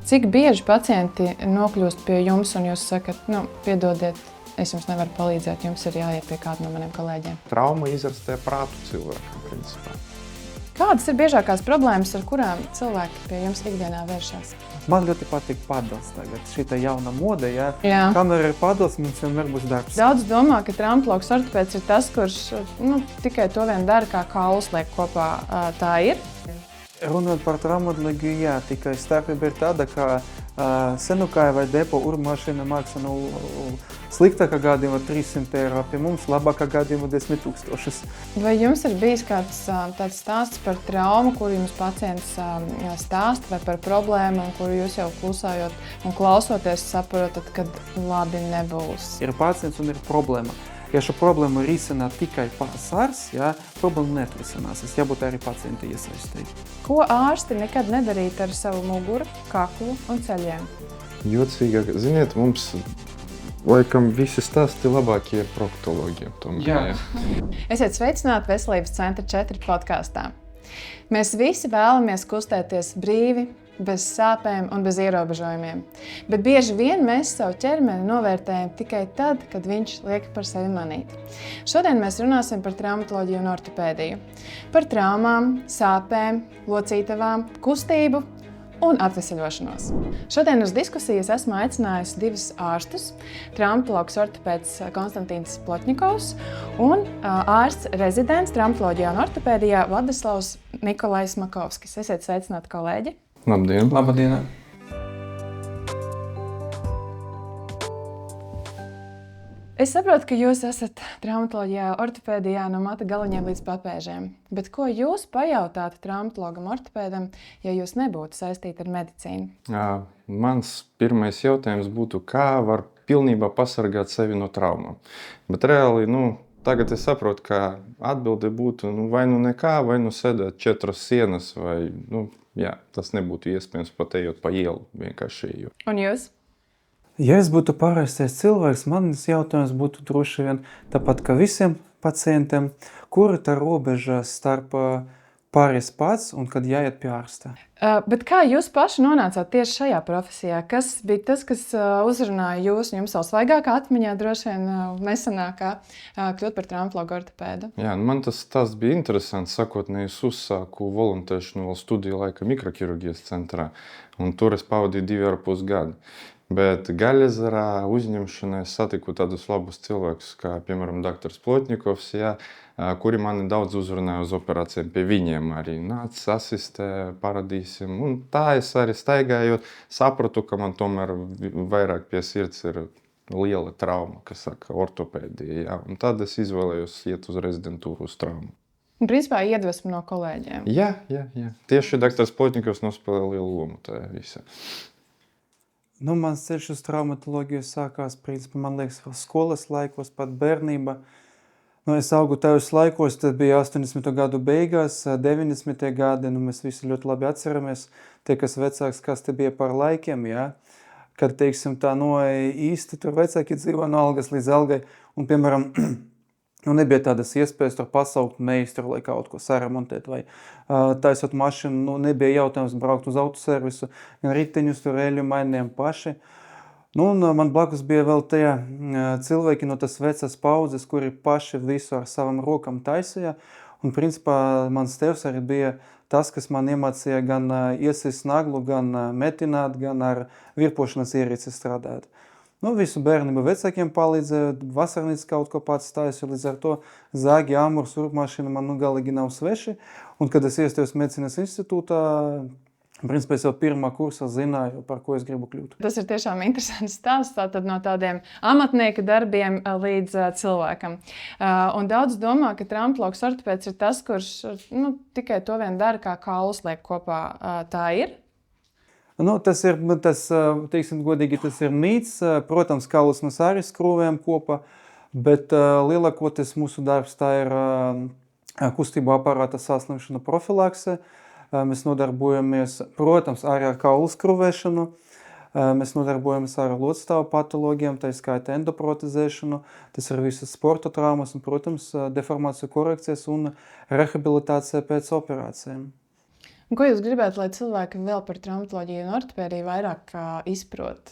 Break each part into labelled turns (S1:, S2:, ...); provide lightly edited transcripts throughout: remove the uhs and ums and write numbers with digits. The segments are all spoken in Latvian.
S1: Cik bieži pacienti nokļūst pie jums un jūs sakat, piedodiet, es jums nevaru palīdzēt, jums ir jāiet pie kāda no maniem kolēģiem?
S2: Trauma izarstē prātu cilvēkam, principā.
S1: Kādas ir biežākās problēmas, ar kurām cilvēki pie jums ikdienā vēršas?
S3: Man ļoti patīk padals tagad, šita jauna mode, ja?
S1: Jā.
S3: Kamēr ir padals, mums vienmēr būs darbs.
S1: Daudz domā, ka traumatologs ortopēds ir tas, kurš tikai to vien dara, kā kaulus liek kopā. Tā ir?
S3: Runājot par traumatoloģiju, jā, tikai starpība ir tāda, ka senukāja vai depo urmašīna maksā sliktākā gadījumā 300 eiro, pie mums labākā gadījumā 10 000.
S1: Vai jums ir bijis kāds tāds stāsts par traumu, kuru jums pacients stāsta, vai par problēmu, kuru jūs jau klusājot un klausoties saprotat, kad labi nebūs?
S3: Ir pacients un ir problēma. Ja šo problēmu risina tikai pats ārsts, problēma neatrisinās. Jābūt arī pacienta iesaistīt.
S1: Ko ārsti nekad nedarīt ar savu muguru, kaklu un ceļiem?
S2: Jocīgāk, ziniet, mums laikam visi stāsti labākie ir proktologiem.
S3: Jā.
S1: Esiet sveicināti Veselības centra 4 podkāstā. Mēs visi vēlamies kustēties brīvi, bez sāpēm un bez ierobežojumiem. Bet bieži vien mēs savu ķermeni novērtējam tikai tad, kad viņš liek par sevi manīt. Šodien mēs runāsim par traumatoloģiju un ortopēdiju. Par traumām, sāpēm, locītavām, kustību un atveseļošanos. Šodien uz diskusijas esmu aicinājusi 2 ārstus, traumatologs ortopēds Konstantīns Plotņikovs un ārsts rezidents traumatoloģijā un ortopēdijā Vladislavs Nikolais Makovskis. Esiet sveicināti, kolēģi!
S2: Labdien!
S3: Labdien!
S1: Es saprotu, ka jūs esat traumatoloģijā, ortopēdijā no mata galiņiem līdz papēžiem. Bet ko jūs pajautātu traumatologam, ortopēdam, ja jūs nebūtu saistīti ar medicīnu?
S2: Mans pirmais jautājums būtu, kā var pilnībā pasargāt sevi no traumām. Bet reāli, tagad es saprotu, ka atbilde būtu vai nekā, vai sēdēt 4 sienas, vai tas nebūtu iespējams pat ejot pa ielu vienkārši.
S1: Un jūs?
S3: Ja es būtu parastais cilvēks, manis jautājums būtu droši vien tāpat kā visiem pacientiem, kur ir tā robeža starp pārējais pats un kad jāiet pie ārsta.
S1: Bet kā jūs paši nonācāt tieši šajā profesijā? Kas bija tas, kas uzrunāja jūs? Jums vēl svaigākā atmiņā droši vien nesenākā kļūt par traumatologu ortopēdu?
S2: Jā, man tas bija interesants. Sākotnēji es uzsāku volontēšanu vēl studiju laika mikroķirurģijas centrā, un tur es pavadīju 2,5 gadu. Bet Gaļezerā uzņemšanai es satiku tādus labus cilvēkus, kā, piemēram, dr. Plotņikovs, kuri mani daudz uzrunāja uz operācijām. Pie viņiem arī nāc, asistē, paradīsim. Un tā es arī staigājot, sapratu, ka man tomēr vairāk pie sirds ir liela trauma, kas saka ortopēdija. Un tad es izvēlējos iet uz rezidentūru uz traumu.
S1: Un principā iedvesmu no kolēģiem?
S2: Jā. Tieši dr. Plotņikovs nospēlēja lielu lomu tajā visā.
S3: Mans ceļš uz traumatoloģiju sākās, principā, man liekas, vēl skolas laikos, pat bērnība. Es augu tajos laikos, tad bija 80. gadu beigās, 90. gadi, mēs visi ļoti labi atceramies. Tie, kas vecāks, kas te bija par laikiem, kad, teiksim, tā īsti tur vecāki dzīvo no algas līdz algai. Un, piemēram, nebija tādas iespējas tur pasaukt meistaru, lai kaut ko saremontēt vai taisot mašīnu. Nebija jautājums braukt uz autoservisu, gan riteņus tur eļu mainījām paši. Man blakus bija vēl tie cilvēki no tas vecas paudzes, kuri paši visu ar savam rokam taisīja. Un, principā, mans tevs arī bija tas, kas man iemācīja gan iesist naglu, gan metināt, gan ar virpošanas ierīci strādāt. Visu bērnību vecākiem palīdzēja, vasarnīca kaut ko pats taisīja, līdz ar to zāgi, āmurs, urpmašīna man galīgi nav sveši. Un, kad es iestājos medicīnas institūtā, principā es jau pirmā kursā zināju, par ko es gribu kļūt.
S1: Tas ir tiešām interesants stāsts, tātad no tādiem amatnieka darbiem līdz cilvēkam. Un daudz domā, ka traumatologs ortopēds ir tas, kurš tikai to vien dara, kā kaulus liek kopā. Tā ir?
S3: Teiksim godīgi, tas ir mīts. Protams, kaulus mēs arī skrūvējam kopā, bet lielākoties mūsu darbs tā ir kustību aparāta saslimšana profilakse. Mēs nodarbojamies, protams, arī ar kaulu skrūvēšanu. Mēs nodarbojamies ar locītavu patoloģiem, tā skaitā endoprotezēšanu. Tas ir visas sporta traumas un, protams, deformāciju korekcijas un rehabilitācija pēc operācijām.
S1: Un ko jūs gribētu, lai cilvēki vēl par traumatoloģiju un ortopēdiju vairāk izprot?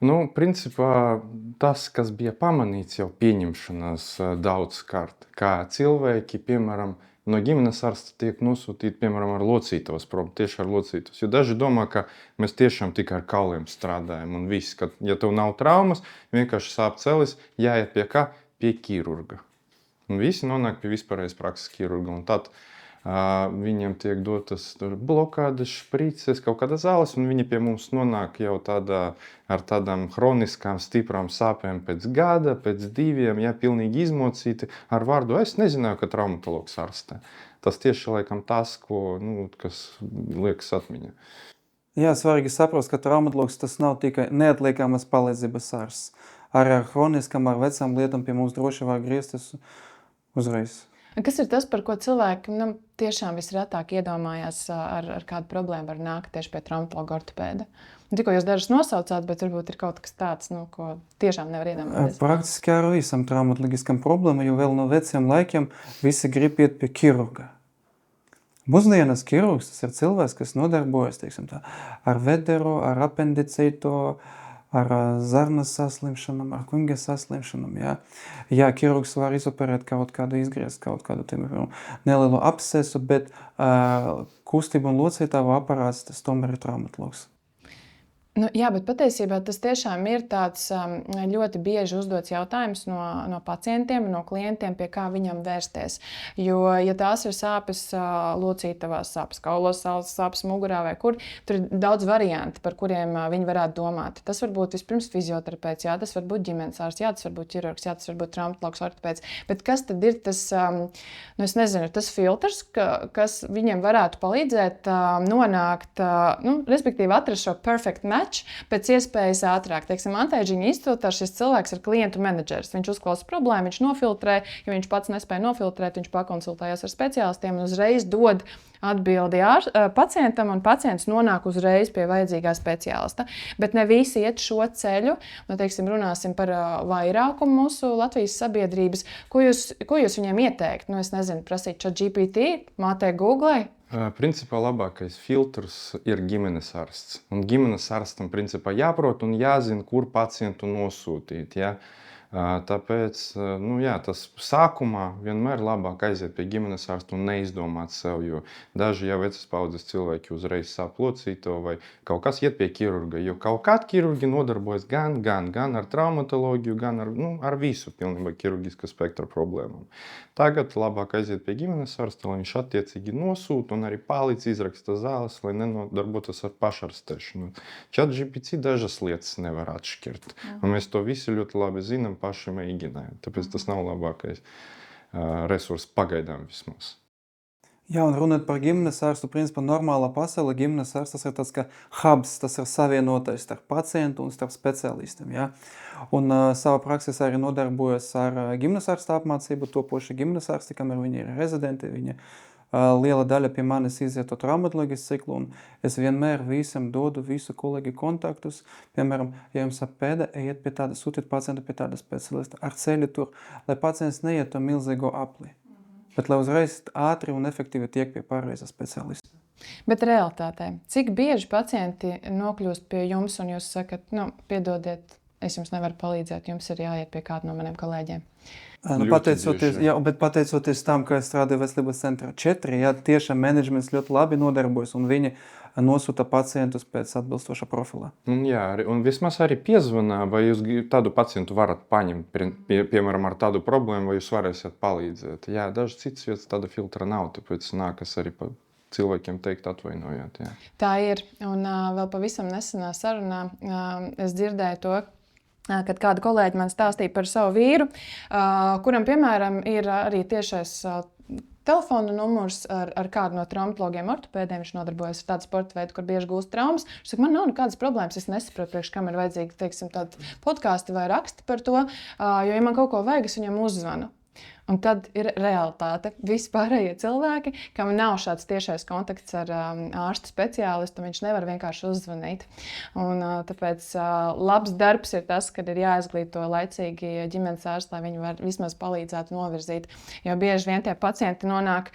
S2: Nu, principā tas, kas bija pamanīts jau pieņemšanās daudzkārt, kā cilvēki, piemēram, no ģimenes ārsta tiek nosūtīti, piemēram, ar locītavas problēmu, tieši ar locītavas. Jo daži domā, ka mēs tiešām tikai ar kauliem strādājam un viss, ka, ja tev nav traumas, vienkārši sāp celis, jāiet pie kā? Pie ķirurga. Un visi nonāk pie vispārējais prakses ķirurga. Un tad viņiem tiek dotas blokādes, šprices, kaut kāda zāles, un viņi pie mums nonāk jau ar tādām hroniskām, stiprām sāpēm pēc gada, pēc 2, pilnīgi izmocīti ar vārdu. Es nezināju, ka traumatologs ārstē. Tas tieši laikam tas, kas liekas atmiņā.
S3: Jā, svarīgi saprast, ka traumatologs tas nav tikai neatliekamas palīdzības ārsts. Arī ar hroniskām, ar vecām lietām pie mums droši var griezties uzreiz.
S1: Kas ir tas, par ko cilvēki tiešām visretāk iedomājās ar kādu problēmu var nākt tieši pie traumatologa ortopēda? Tikko jūs dažus nosaucāt, bet varbūt ir kaut kas tāds, ko tiešām nevar iedomāties.
S3: Praktiski ar visam traumatoloģiskam problēmu, jo vēl no veciem laikiem visi grib iet pie ķirurga. Mūsdienas ķirurgs tas ir cilvēks, kas nodarbojas, teiksim tā, ar vederu, ar apendicītu, ar zarnas saslimšanām, ar kunga saslimšanām. Jā, ķirurgs var izoperēt kaut kādu, izgriezt kaut kādu nelielu abscesu, bet kustību un locītavu aparāts tas tomēr ir traumatologs.
S1: Jā, bet patiesībā tas tiešām ir tāds ļoti bieži uzdots jautājums no pacientiem, no klientiem, pie kā viņam vērsties. Jo, ja tās ir sāpes locītavās, sāpes kaulos, sāpes mugurā vai kur, tur ir daudz varianti, par kuriem viņi varētu domāt. Tas var būt vispirms fizioterapeits, jā, tas var būt ģimenes ārsts, jā, tas var būt ķirurgs, jā, tas var būt traumatologs, ortopēds. Bet kas tad ir tas, es nezinu, tas filtrs, kas viņiem varētu palīdzēt nonākt, respektīvi atrast šo perfect match pēc iespējas ātrāk. Teiksim, Antēģiņa institūtā šis cilvēks ir klientu menedžers. Viņš uzklausa problēmu, viņš nofiltrē, ja viņš pats nespēja nofiltrēt, viņš pakonsultējas ar speciālistiem un uzreiz dod atbildi pacientam, un pacients nonāk uzreiz pie vajadzīgā speciālista. Bet ne visi iet šo ceļu. Teiksim, runāsim par vairākumu mūsu Latvijas sabiedrības. Ko jūs viņiem ieteikt? Es nezinu, prasīt ChatGPT, mātē Google.
S2: Principā labākais filtrs ir ģimenes ārsts. Un ģimenes ārstam principā jāprot un jāzina, kur pacientu nosūtīt. Ja? Tāpēc tas sākumā vienmēr labāk aiziet pie ģimenes ārsta un neizdomāt sev, jo daži jau vecas paudzes cilvēki uzreiz sāp locīto vai kaut kas iet pie ķirurga, jo kaut kādi ķirurgi nodarbojas gan ar traumatoloģiju, gan ar visu pilnībā ķirurģiska spektra problēmām. Tagad labāk aiziet pie ģimenes ārsta, lai viņš attiecīgi nosūta un arī palīdz izraksta zāles, lai nenodarbotos ar pašarstēšanu. ChatGPT dažas lietas nevar atšķirt, un mēs to visi ļoti labi zinām, paši mēģinājām. Tāpēc tas nav labākais resurs pagaidām vismaz.
S3: Jā, un runāt par ģimenes ārstu, principā normālā pasaulē ģimenes ārsts tas ir tāds kā hubs, tas ir savienotais starp pacientu un starp speciālistiem. Ja? Un savā praksēs arī nodarbojas ar ģimenes ārsta apmācību, topoši ģimenes ārsti, kamēr viņi ir rezidenti, viņi liela daļa pie manis iziet to traumatoloģijas ciklu, un es vienmēr visam dodu visu kolēģi kontaktus. Piemēram, ja jums ap pēda, ejiet pie tāda, sūtiet pacientu pie tāda specialista ar ceļu tur, lai pacients neiet to milzīgo apli, bet lai uzreiz ātri un efektīvi tiek pie pareizā specialista.
S1: Bet realitātē, cik bieži pacienti nokļūst pie jums un jūs sakat, piedodiet, es jums nevaru palīdzēt, jums ir jāiet pie kāda no maniem kolēģiem?
S3: Pateicoties tam, ka es strādāju veselības centrā 4, tiešām menedžments ļoti labi nodarbojas un viņi nosūta pacientus pēc atbilstoša profila.
S2: Jā, un vismaz arī piezvanā, vai jūs tādu pacientu varat paņemt, piemēram, ar tādu problēmu, vai jūs varēsiet palīdzēt. Jā, daži cits vietas tāda filtra nav, tāpēc nākas arī cilvēkiem teikt atvainojiet. Jā.
S1: Tā ir, un vēl pavisam nesenā sarunā es dzirdēju to, kad kāda kolēģi man stāstīja par savu vīru, kuram, piemēram, ir arī tiešais telefona numurs ar kādu no traumatologiem ortopēdiem. Viņš nodarbojas ar tādu sporta veidu, kur bieži gūst traumas. Viņš saka, man nav nekādas problēmas, es nesaprotu, priekš kam ir vajadzīgi, teiksim, tādi podkāsti vai raksti par to, jo, ja man kaut ko vajag, es viņam uzzvanu. Un tad ir realitāte. Vispārējie cilvēki, kam nav šāds tiešais kontakts ar ārstu speciālistu, viņš nevar vienkārši uzzvanīt. Un, tāpēc labs darbs ir tas, kad ir jāizglīto laicīgi ģimenes ārsti, lai viņi var vismaz palīdzētu novirzīt. Jo bieži vien tie pacienti nonāk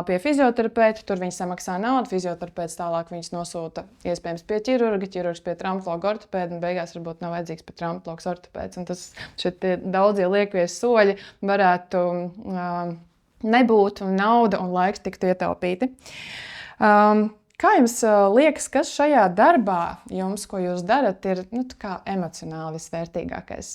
S1: pie fizioterapeita, tur viņi samaksā naudu, fizioterapeits tālāk viņus nosūta iespējams pie ķirurga, ķirurgs pie traumatologa ortopēda, un beigās varbūt nav vajadzīgs pat traumatologs ortopēds. Un tas šeit daudzie liekie soļi varētu nebūt, un nauda un laiks tiktu ietaupīti. Kā jums liekas, kas šajā darbā jums, ko jūs darat, ir emocionāli visvērtīgākais?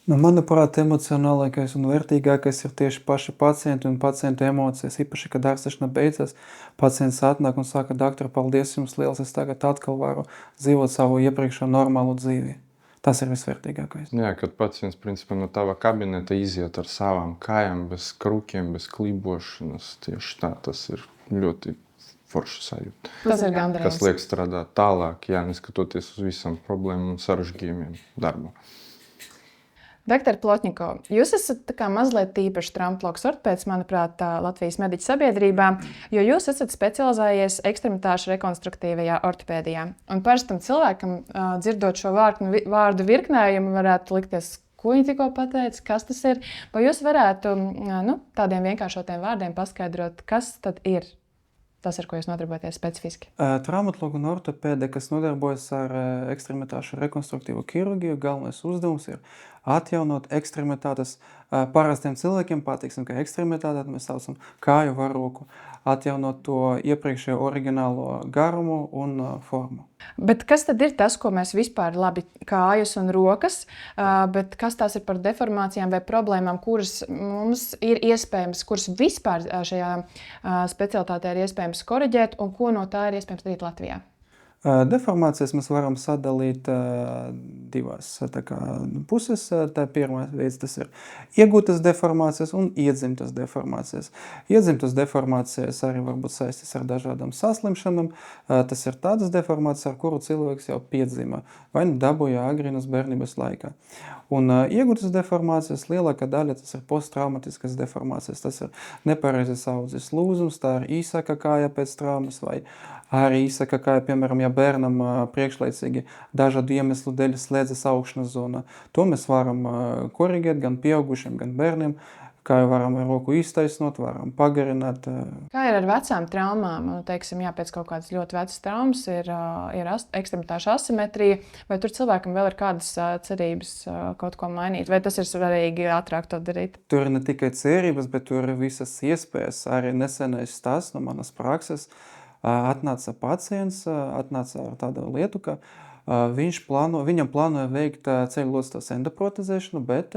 S3: Manuprāt, emocionālākais un vērtīgākais ir tieši paši pacienti un pacientu emocijas. Īpaši, kad ārstēšana beidzas, pacients atnāk un saka, doktor, paldies jums liels, es tagad atkal varu dzīvot savu iepriekšējo normālu dzīvi. Tas ir visvērtīgākais.
S2: Jā, kad pacients, principā, no tava kabineta iziet ar savām kājām, bez krūkiem, bez klībošanas. Tieši tā, tas ir ļoti forša sajūta.
S1: Tas ir gandarījums.
S2: Kas liek strādāt tālāk, neskatoties uz visām problēmām un sarežģījumiem darbā.
S1: Doktor Plotņiko, jūs esat mazliet īpašs traumatologs ortopēds, manuprāt, Latvijas mediķu sabiedrībā, jo jūs esat specializējies ekstremitāšu rekonstruktīvajā ortopēdijā. Un parastam cilvēkam, dzirdot šo vārdu virknējumu, varētu likties, ko viņi tikko pateica, kas tas ir. Vai jūs varētu tādiem vienkāršotiem vārdiem paskaidrot, kas tad ir tas, ar ko jūs nodarbojaties specifiski?
S3: Traumatologi un ortopēdi, kas nodarbojas ar ekstremitāšu rekonstruktīvu ķirurģiju, galvenais uzdevums ir atjaunot ekstremitātes. Parastiem cilvēkiem patīksim, ka ekstremitāte mēs saucam kāju var roku, atjaunot to iepriekšējo oriģinālo garumu un formu.
S1: Bet kas tad ir tas, ko mēs vispār labi kājas un rokas, bet kas tās ir par deformācijām vai problēmām, kuras mums ir iespējams, kuras vispār šajā specialitātē ir iespējams koriģēt un ko no tā ir iespējams darīt Latvijā?
S3: Deformācijas mēs varam sadalīt divās puses. Tā pirmā veids tas ir iegūtas deformācijas un iedzimtas deformācijas. Iedzimtas deformācijas arī var būt saistītas ar dažādām saslimšanām. Tas ir tādas deformācijas, ar kuru cilvēks jau piedzima vai dabūja agrīnas bērnības laikā. Un iegūtas deformācijas lielākā daļa tas ir posttraumatiskas deformācijas. Tas ir nepareizes audzes lūzums, tā ir īsāka kāja pēc traumas vai arī īsāka kāja, piemēram, ja bērnam priekšlaicīgi dažādu iemeslu dēļ slēdzas augšanas zona. To mēs varam koriģēt gan pieaugušiem, gan bērniem. Kā jau varam roku iztaisnot, varam pagarināt.
S1: Kā ir ar vecām traumām? Teiksim, pēc kaut kādas ļoti vecas traumas ir ekstremitāšu asimetrija, vai tur cilvēkam vēl ir kādas cerības kaut ko mainīt? Vai tas ir svarīgi ātrāk to darīt?
S3: Tur ir ne tikai cerības, bet tur ir visas iespējas. Arī nesenais stāsts no manas prakses. Atnāca pacients, atnāca ar tādu lietu, ka viņam plānoja veikt ceļlostas endoprotezēšanu, bet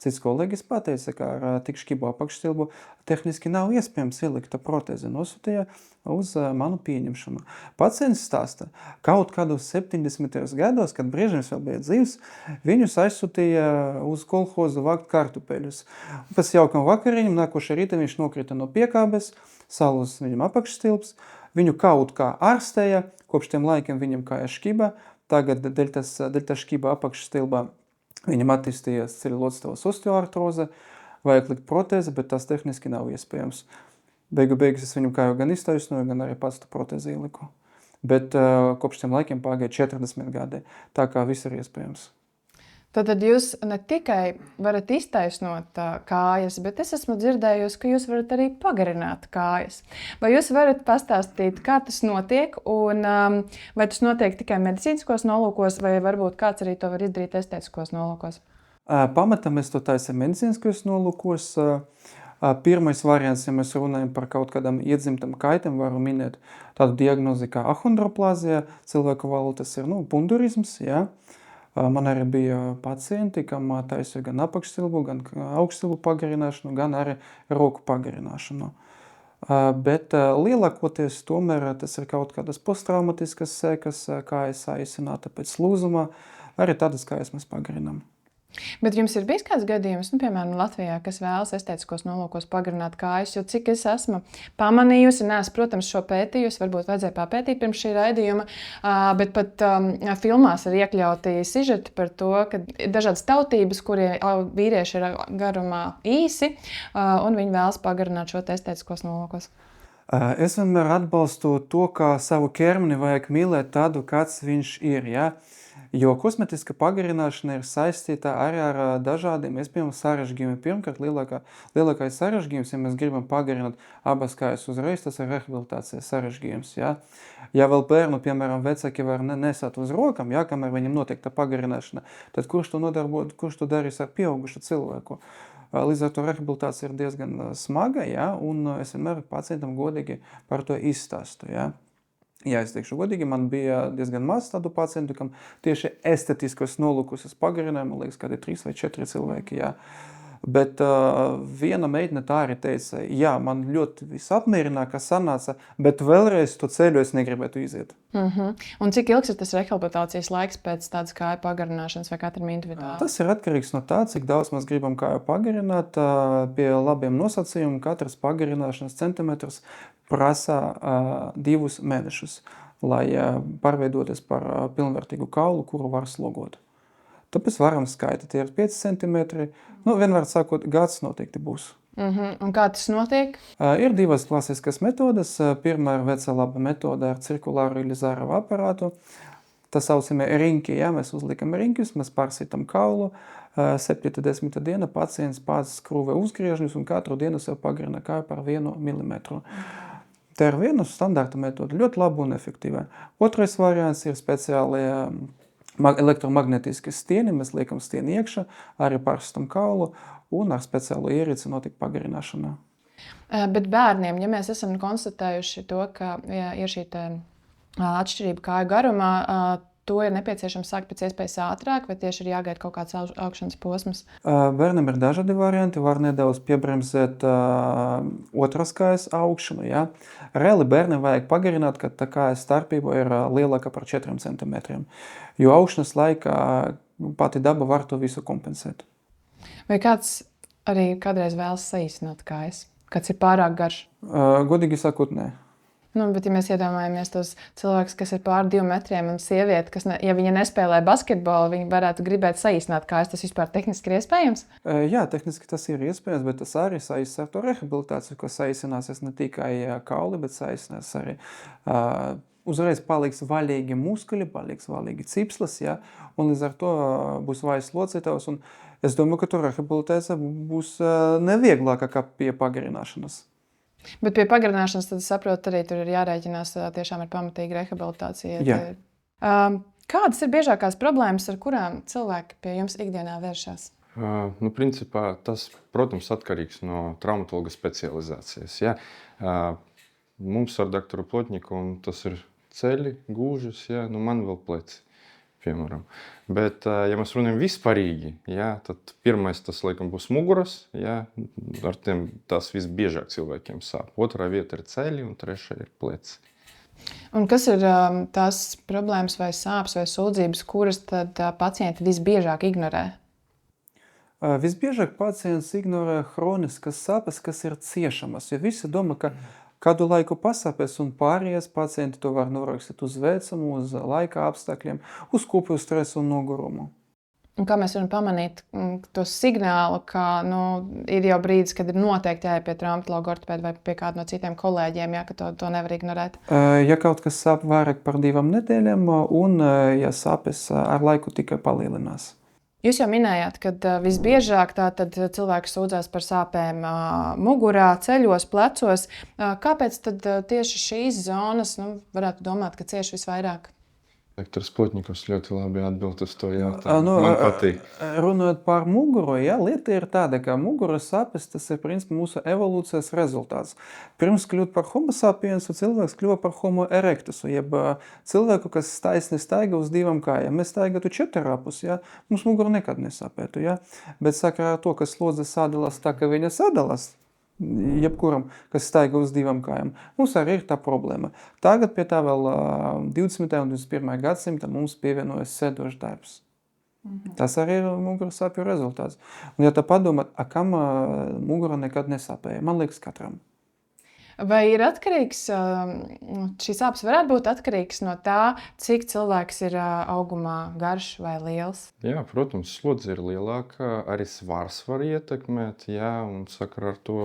S3: cits kolēģis pateica, ka ar tik škibu apakšstilbu tehniski nav iespējams ielikt protezi. Nosūtīja uz manu pieņemšanu. Pacients stāsta, kaut kādos 70. gados, kad Briežņevs vēl bija dzīvs, viņus aizsūtīja uz kolhozu vākt kartupeļus. Pēc jaukam vakariņam nākošā rīta viņš nokrita no piekābes, salūz viņam apakšstilbs, viņu kaut kā ārstēja, kopš tiem laikiem viņam kāja škiba, tagad dēļ tā škiba apakšstilbā viņam attīstījās ceļlocavas osteoartroze, vajag likt protēzi, bet tas tehniski nav iespējams. Beigas es viņu kāju gan iztaisnoju, gan arī pats tu protēzi ieliku. Bet kopš tiem laikiem pagāja 40 gadi, tā kā viss ir iespējams.
S1: Tad jūs ne tikai varat iztaisnot kājas, bet es esmu dzirdējusi, ka jūs varat arī pagarināt kājas. Vai jūs varat pastāstīt, kā tas notiek, un vai tas notiek tikai medicīniskos nolūkos, vai varbūt kāds arī to var izdarīt estētiskos nolūkos?
S3: Pamatā mēs to taisam medicīniskos nolūkos. Pirmais variants, ja mēs runājam par kaut kādam iedzimtam kaitam, varu minēt tādu diagnozi kā ahondroplāzija, cilvēku valodā tas ir pundurisms, jā. Man arī bija pacienti, kam taisīja gan apakšstilbu, gan augšstilbu pagarināšanu, gan arī roku pagarināšanu. Bet lielākoties tomēr tas ir kaut kādas posttraumatiskas sekas, kājas aizsināta pēc lūzuma, arī tādas kājas mēs pagarinām.
S1: Bet jums ir bijis kāds gadījums, piemēram, Latvijā, kas vēlas estētiskos nolūkos pagarināt kājas, jo cik es esmu pamanījusi, neesmu, protams, šo pētījusi, varbūt vajadzēja papētīt pirms šī raidījuma, bet pat filmās ir iekļauti sižeti par to, ka ir dažādas tautības, kurie vīrieši ir garumā īsi, un viņi vēlas pagarināt šo estētiskos nolūkos.
S3: Es vienmēr atbalstu to, ka savu ķermeni vajag mīlēt tādu, kāds viņš ir, ja? Jo kosmetiska pagarināšana ir saistīta arī ar dažādiem iespējamiem sarežģījumiem. Pirmkārt, lielākais sarežģījums, ja mēs gribam pagarināt abas kājas uzreiz, tas ir rehabilitācijas sarežģījums. Ja, ja vēl bērnu, piemēram, vecāki var nesāt uz rokam, ja, kamēr viņam notiek tā pagarināšana, tad kurš to darīs ar pieaugušu cilvēku? Līdz ar to rehabilitācija ir diezgan smaga, ja, un es vienmēr pacientam godīgi par to izstāstu. Ja. Jā, es teikšu godīgi, man bija diezgan maz tādu pacientu, kam tieši estetiskos nolūkus es pagarināju, man liekas, kādi 3 vai 4 cilvēki, jā. Bet viena meitne tā arī teica, jā, man ļoti viss apmierināja, kas sanāca, bet vēlreiz to ceļu es negribētu iziet.
S1: Un cik ilgs ir tas rehabilitācijas laiks pēc tādas kāju pagarināšanas vai katram individuāli?
S3: Tas ir atkarīgs no tā, cik daudz mēs gribam kāju pagarināt. Pie labiem nosacījumiem katrs pagarināšanas centimetrs prasa 2 mēnešus, lai pārveidoties par pilnvērtīgu kaulu, kuru var slogot. Tāpēc varam skaitīt, ir 5 centimetri, vienmēr sākot gads noteikti būs.
S1: Un kā tas notiek?
S3: Ir 2 klasiskas metodas. Pirmā ir veca laba metode ar cirkulāru Ilizārovu aparātu. Tā saucamie riņķi, ja mēs uzliekam riņķus, mēs pārsitam kaulu. 70. diena pacients pats skrūvē uzgriežņus un katru dienu sev pagarina kāju par 1 milimetru. Tā ir viena standarta metode, ļoti laba un efektīva. Otrais variants ir speciāli elektromagnetiski stieni, mēs liekam stieni iekšā, arī pārstam kaulu un ar speciālu ierīci notiek pagarināšana.
S1: Bet bērniem, ja mēs esam konstatējuši to, ka ir šī atšķirība kāju garumā, to ir nepieciešams sākt pēc iespējas ātrāk, vai tieši ir jāgaida kaut kāds augšanas posms?
S3: Bērniem ir dažādi varianti, var nedaudz piebremzēt otras kājas augšanu. Ja? Reāli bērniem vajag pagarināt, kad tā kājas starpība ir lielāka par 4 centimetriem, jo augšanas laikā pati daba var to visu kompensēt.
S1: Vai kāds arī kādreiz vēlas saīsināt kājas? Kāds ir pārāk garš?
S3: Godīgi sakot, nē.
S1: Bet ja mēs iedomājamies tos cilvēkus, kas ir pār 2 metriem un sievieti, kas, ja viņa nespēlē basketbolu, viņi varētu gribēt saīsināt kājas, tas vispār tehniski ir iespējams?
S3: Jā, tehniski tas ir iespējams, bet tas arī saīsinās ar to rehabilitāciju, ka saīsināsies ne tikai kauli, bet saīsinās arī uzreiz paliks vaļīgi muskuļi, paliks vaļīgi cipslas, ja, un līdz ar to būs vājs locītājs, un es domāju, ka to rehabilitācija būs nevieglāka kā pie pagarināšanas.
S1: Bet pie pagarināšanas, tad es saprotu, arī tur ir jārēķinās tiešām ar pamatīgu rehabilitāciju.
S3: Jā.
S1: Kādas ir biežākās problēmas, ar kurām cilvēki pie jums ikdienā vēršas?
S2: Principā tas, protams, atkarīgs no traumatologa specializācijas. Ja? Mums ar doktoru Plotņiku, un tas ir ceļi, gūžas, ja? Man vēl pleci. Piemēram. Bet, ja mēs runājam vispārīgi, ja, tad pirmais tas, laikam, būs muguras, ja, ar tiem tas visbiežāk cilvēkiem sāp. Otrā vieta ir ceļi un trešā ir pleci.
S1: Un kas ir tās problēmas vai sāpes vai sūdzības, kuras tad pacienti visbiežāk ignorē?
S3: Visbiežāk pacients ignorē hroniskas sāpes, kas ir ciešamas, jo visi domā, ka kādu laiku pasāpēs un pārējais pacienti to var norakstīt uz vecumu, uz laika apstākļiem, uz kopēju stresu un nogurumu.
S1: Un kā mēs varam pamanīt to signālu, ka ir jau brīdis, kad ir noteikti jāiet pie traumatologa, ortopēda vai pie kāda no citiem kolēģiem, ja, ka to nevar ignorēt?
S3: Ja kaut kas sāp vairāk par 2 nedēļām un ja sāpes ar laiku tikai palielinās.
S1: Jūs jau minējāt, ka visbiežāk tātad cilvēki sūdzās par sāpēm mugurā, ceļos, plecos. Kāpēc tad tieši šīs zonas varētu domāt, ka cieši visvairāk?
S2: Doktors Plotņikovs ļoti labi atbild uz to jautājumu. Man patīk.
S3: Runājot par muguru, ja, lieta ir tāda, ka muguras sāpes, tas ir principā mūsu evolūcijas rezultāts. Pirms kļūt par homo sapiensu, cilvēks kļuva par homo erectusu, jeb cilvēku, kas taisni staiga uz 2 kājām. Mēs staigātu 4 ja, mums mugura nekad nesāpētu, ja. Bet sakarā ar to, ka slodze sadalās tā, ka viņa sadalās, jebkuram, kas staiga uz 2 kājām. Mums arī ir tā problēma. Tagad pie tā vēl 20. un 21. gadsimta mums pievienojas sēdošs darbs. Tas arī ir muguras sāpju rezultāts. Un ja tā padomāt, kam mugura nekad nesāpēja? Man liekas, katram.
S1: Vai ir atkarīgs, šīs sāpes varētu būt atkarīgs no tā, cik cilvēks ir augumā garš vai liels?
S2: Jā, protams, slodze ir lielāka, arī svars var ietekmēt, jā, un sakarā ar to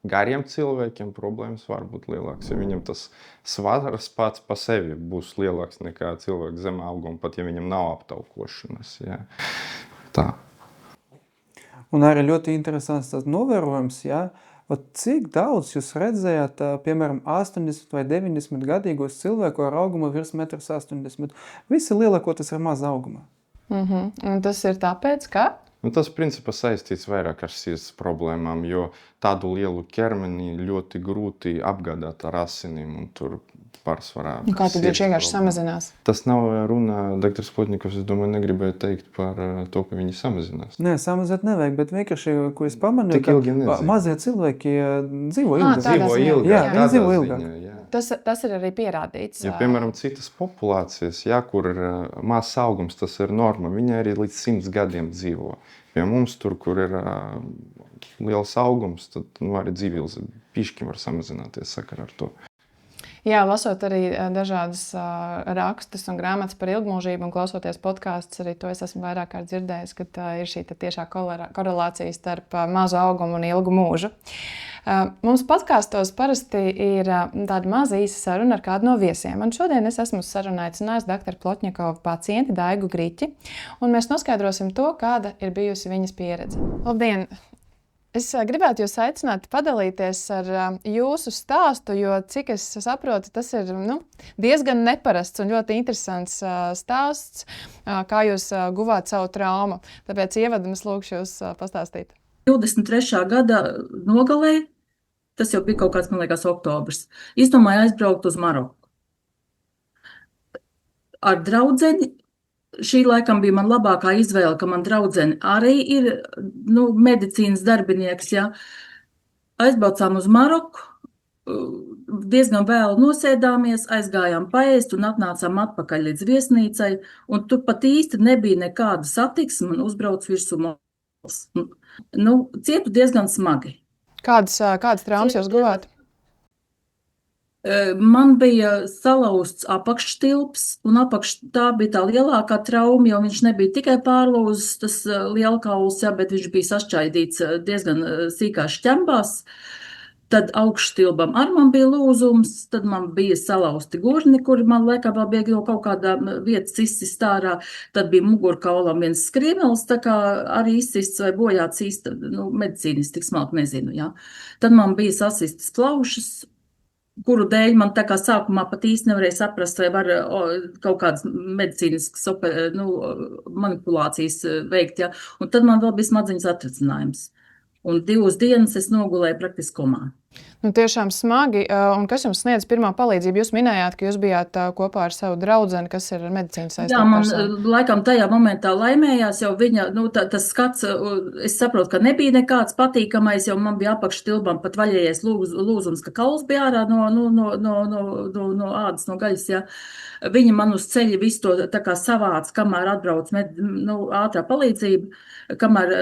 S2: gariem cilvēkiem problēmas var būt lielākas. Ja viņam tas svars pats pa sevi būs lielāks nekā cilvēks zem auguma, pat ja viņam nav aptaukošanas. Jā. Tā.
S3: Un arī ļoti interesants tas novērojums, jā, cik daudz jūs redzējāt, piemēram, 80 vai 90 gadīgos cilvēku ar augumu virs 1,80 m. Visi lielākoties ir maz auguma.
S1: Un tas ir tāpēc, ka?
S2: Tas, principā, saistīts vairāk ar sirds problēmām, jo tādu lielu ķermeni ļoti grūti apgādāt ar asinīm, un tur pārsvarā.
S1: Kā tad viņš vienkārši samazinās?
S2: Tas nav runa, Dr. Plotnikovs, es domāju, negribēju teikt par to, ka viņi samazinās.
S3: Nē, samazināt nevajag, bet vienkārši, ko es pamanīju,
S2: ka
S3: mazie cilvēki dzīvo ilgāk.
S2: Dzīvo ilgāk.
S3: Jā, viņi dzīvo ilgāk.
S1: Tas ir arī pierādīts.
S2: Ja, piemēram, citas populācijas, jā, kur ir mazs augums, tas ir norma, viņi arī līdz 100 gadiem dzīvo. Pie mums tur, kur ir liels augums, tad arī dzīvības pišķi var samazināties sakarā ar to.
S1: Jā, lasot arī dažādas rakstus un grāmatas par ilgmūžību un klausoties podkastus, arī to es esmu vairāk kārt dzirdējis, ka ir šī tiešā korelācija starp mazu augumu un ilgu mūžu. Mums podkastos parasti ir tāda maza īsa saruna ar kādu no viesiem. Un šodien es esmu sarunā aicinājusi Dr. Plotņikovu pacienti Daigu Griķi, un mēs noskaidrosim to, kāda ir bijusi viņas pieredze. Labdien! Es gribētu jūs aicināt padalīties ar jūsu stāstu, jo, cik es saprotu, tas ir diezgan neparasts un ļoti interesants stāsts, kā jūs guvāt savu traumu. Tāpēc ievadam es lūkšu jūs pastāstīt.
S4: 23. gada nogalē, tas jau bija kaut kāds, man liekas, oktobrs, izdomāju aizbraukt uz Maroku. Ar draudzeni. Šī laikam bija man labākā izvēle, ka man draudzene arī ir medicīnas darbinieks. Ja. Aizbraucām uz Maroku, diezgan vēlu nosēdāmies, aizgājām paēst un atnācām atpakaļ līdz viesnīcai. Un tur pat īsti nebija nekāda satiksme un uzbrauc virsū mols. Cietu diezgan smagi.
S1: Kādas traumas jūs guvāt?
S4: Man bija salauzts apakštilps, un tā bija tā lielākā trauma, jo viņš nebija tikai pārlūzis, tas lielkauls, bet viņš bija sašķaidīts diezgan sīkās šķembās. Tad augšstilbam ar man bija lūzums, tad man bija salauzti gurni, kuri man laikam vēl bija no kaut kādā vietas izsist ārā. Tad bija mugurkaulam viens skriemelis, tā kā arī izsists vai bojāts īsti, medicīniski tik smalki nezinu, jā. Tad man bija sasistas plaušas, kuru dēļ man tā kā sākumā pat īsti nevarēja saprast, vai var kaut kādas medicīniskas manipulācijas veikt. Ja? Un tad man vēl bija smadzeņas atricinājums. Un 2 dienas es nogulēju praktiski komā.
S1: Tiešām smagi. Un kas jums sniedz pirmā palīdzību? Jūs minējāt, ka jūs bijāt kopā ar savu draudzeni, kas ir ar medicīnas saistīta persona.
S4: Jā, man laikam tajā momentā laimējās, jo viņa, tas skats, es saprotu, ka nebija nekāds patīkamais, jo man bija apakštilbam pat vaļējies lūzums, ka kauls bija ārā no ādas, no gaļas, jā. Viņa man uz ceļa visu to tā kā savāc, kamēr atbrauc ātrā palīdzība, kamēr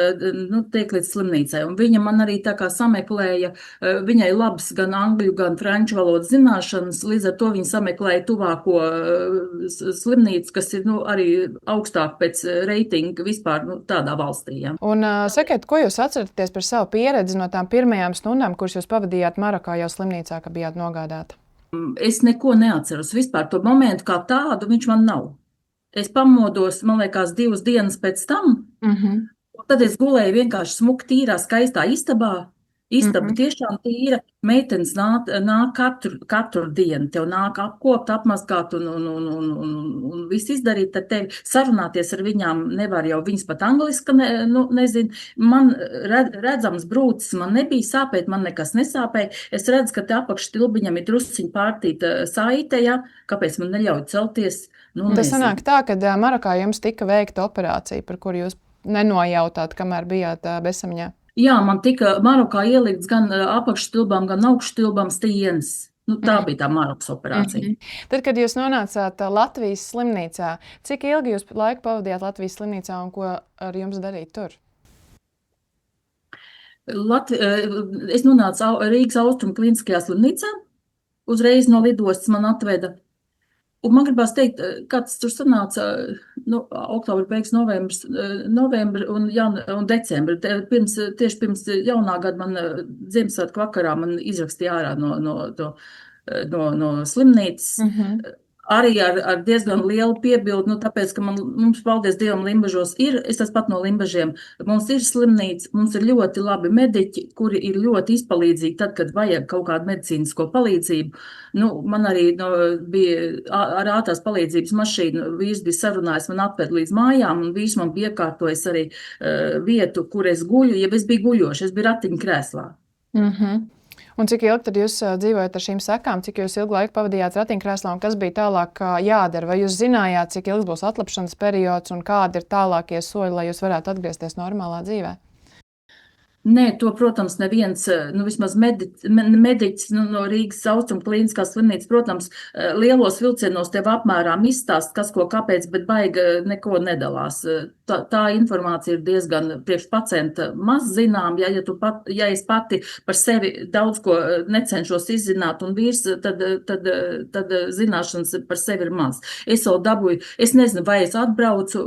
S4: tiek līdz slimnīcai. Un viņa man arī tā kā sameklēja, viņai labs gan angļu, gan franču valodas zināšanas, līdz ar to viņa sameklēja tuvāko slimnīcu, kas ir arī augstāk pēc reitinga vispār tādā valstī. Ja.
S1: Un sakiet, ko jūs atceraties par savu pieredzi no tām pirmajām stundām, kuras jūs pavadījāt Marokā jau slimnīcā, ka bijāt nogādāti?
S4: Es neko neatceros. Vispār to momentu kā tādu viņš man nav. Es pamodos, man liekas, 2 dienas pēc tam, un tad es gulēju vienkārši smuki tīrā, skaistā istabā. Istaba tiešām tīra, meitenes nāk katru dienu, tev nāk apkopt, apmazgāt un viss izdarīt ar tevi. Sarunāties ar viņām nevar jau, viņas pat angliski nezinu. Man redzams brūcis, man nebija sāpēt, man nekas nesāpēja. Es redzu, ka te apakštilbiņam ir drusciņ pārtīta saite, ja? Kāpēc man neļauj celties?
S1: Tas sanāk tā, ka Marokā jums tika veikta operācija, par kuru jūs nenojautāt, kamēr bijāt bezsamaņā.
S4: Jā, man tika Marokā ielikts gan apakštilbām, gan augšstilbām stienes. Nu, tā bija tā Marokas operācija.
S1: Tad, kad jūs nonācāt Latvijas slimnīcā, cik ilgi jūs laiku pavadījāt Latvijas slimnīcā un ko ar jums darīt tur?
S4: Es nonācu Rīgas Austrumu klīniskajā slimnīcā. Uzreiz no lidostas man atveda. Un man gribās teikt, kāds tur sanāca, oktobra beigas, novembra un decembra. Tieši pirms jaunā gada man Ziemassvētku vakarā man izrakstīja ārā no slimnīcas. Arī ar diezgan lielu piebildu, tāpēc, ka mums, paldies Dievam, Limbažos es esmu pat no Limbažiem, mums ir slimnīca, mums ir ļoti labi mediķi, kuri ir ļoti izpalīdzīgi tad, kad vajag kaut kādu medicīnisko palīdzību. Man arī bija ar ātrās palīdzības mašīnu, vīrs bija sarunājis, man atved līdz mājām, un vīrs man bija iekārtojis arī vietu, kur es guļu, ja es biju guļoši, es biju ratiņkrēslā.
S1: Un cik ilgi tad jūs dzīvojat ar šīm sekām, cik jūs ilgu laiku pavadījāt ratiņkrēslā un kas bija tālāk jādara? Vai jūs zinājāt, cik ilgs būs atlapšanas periods un kādi ir tālākie soļi, lai jūs varētu atgriezties normālā dzīvē?
S4: Nē, to, protams, neviens, vismaz mediķis no Rīgas Austrumu klīniskās slimnīcas, protams, lielos vilcienos tev apmērām izstāst, kas ko kāpēc, bet baigi neko nedalās. Tā informācija ir diezgan priekš pacienta maz zinām, ja es pati par sevi daudz ko necenšos izzināt un vīrs, tad zināšanas par sevi ir maz. Es vēl dabūju, es nezinu, vai es atbraucu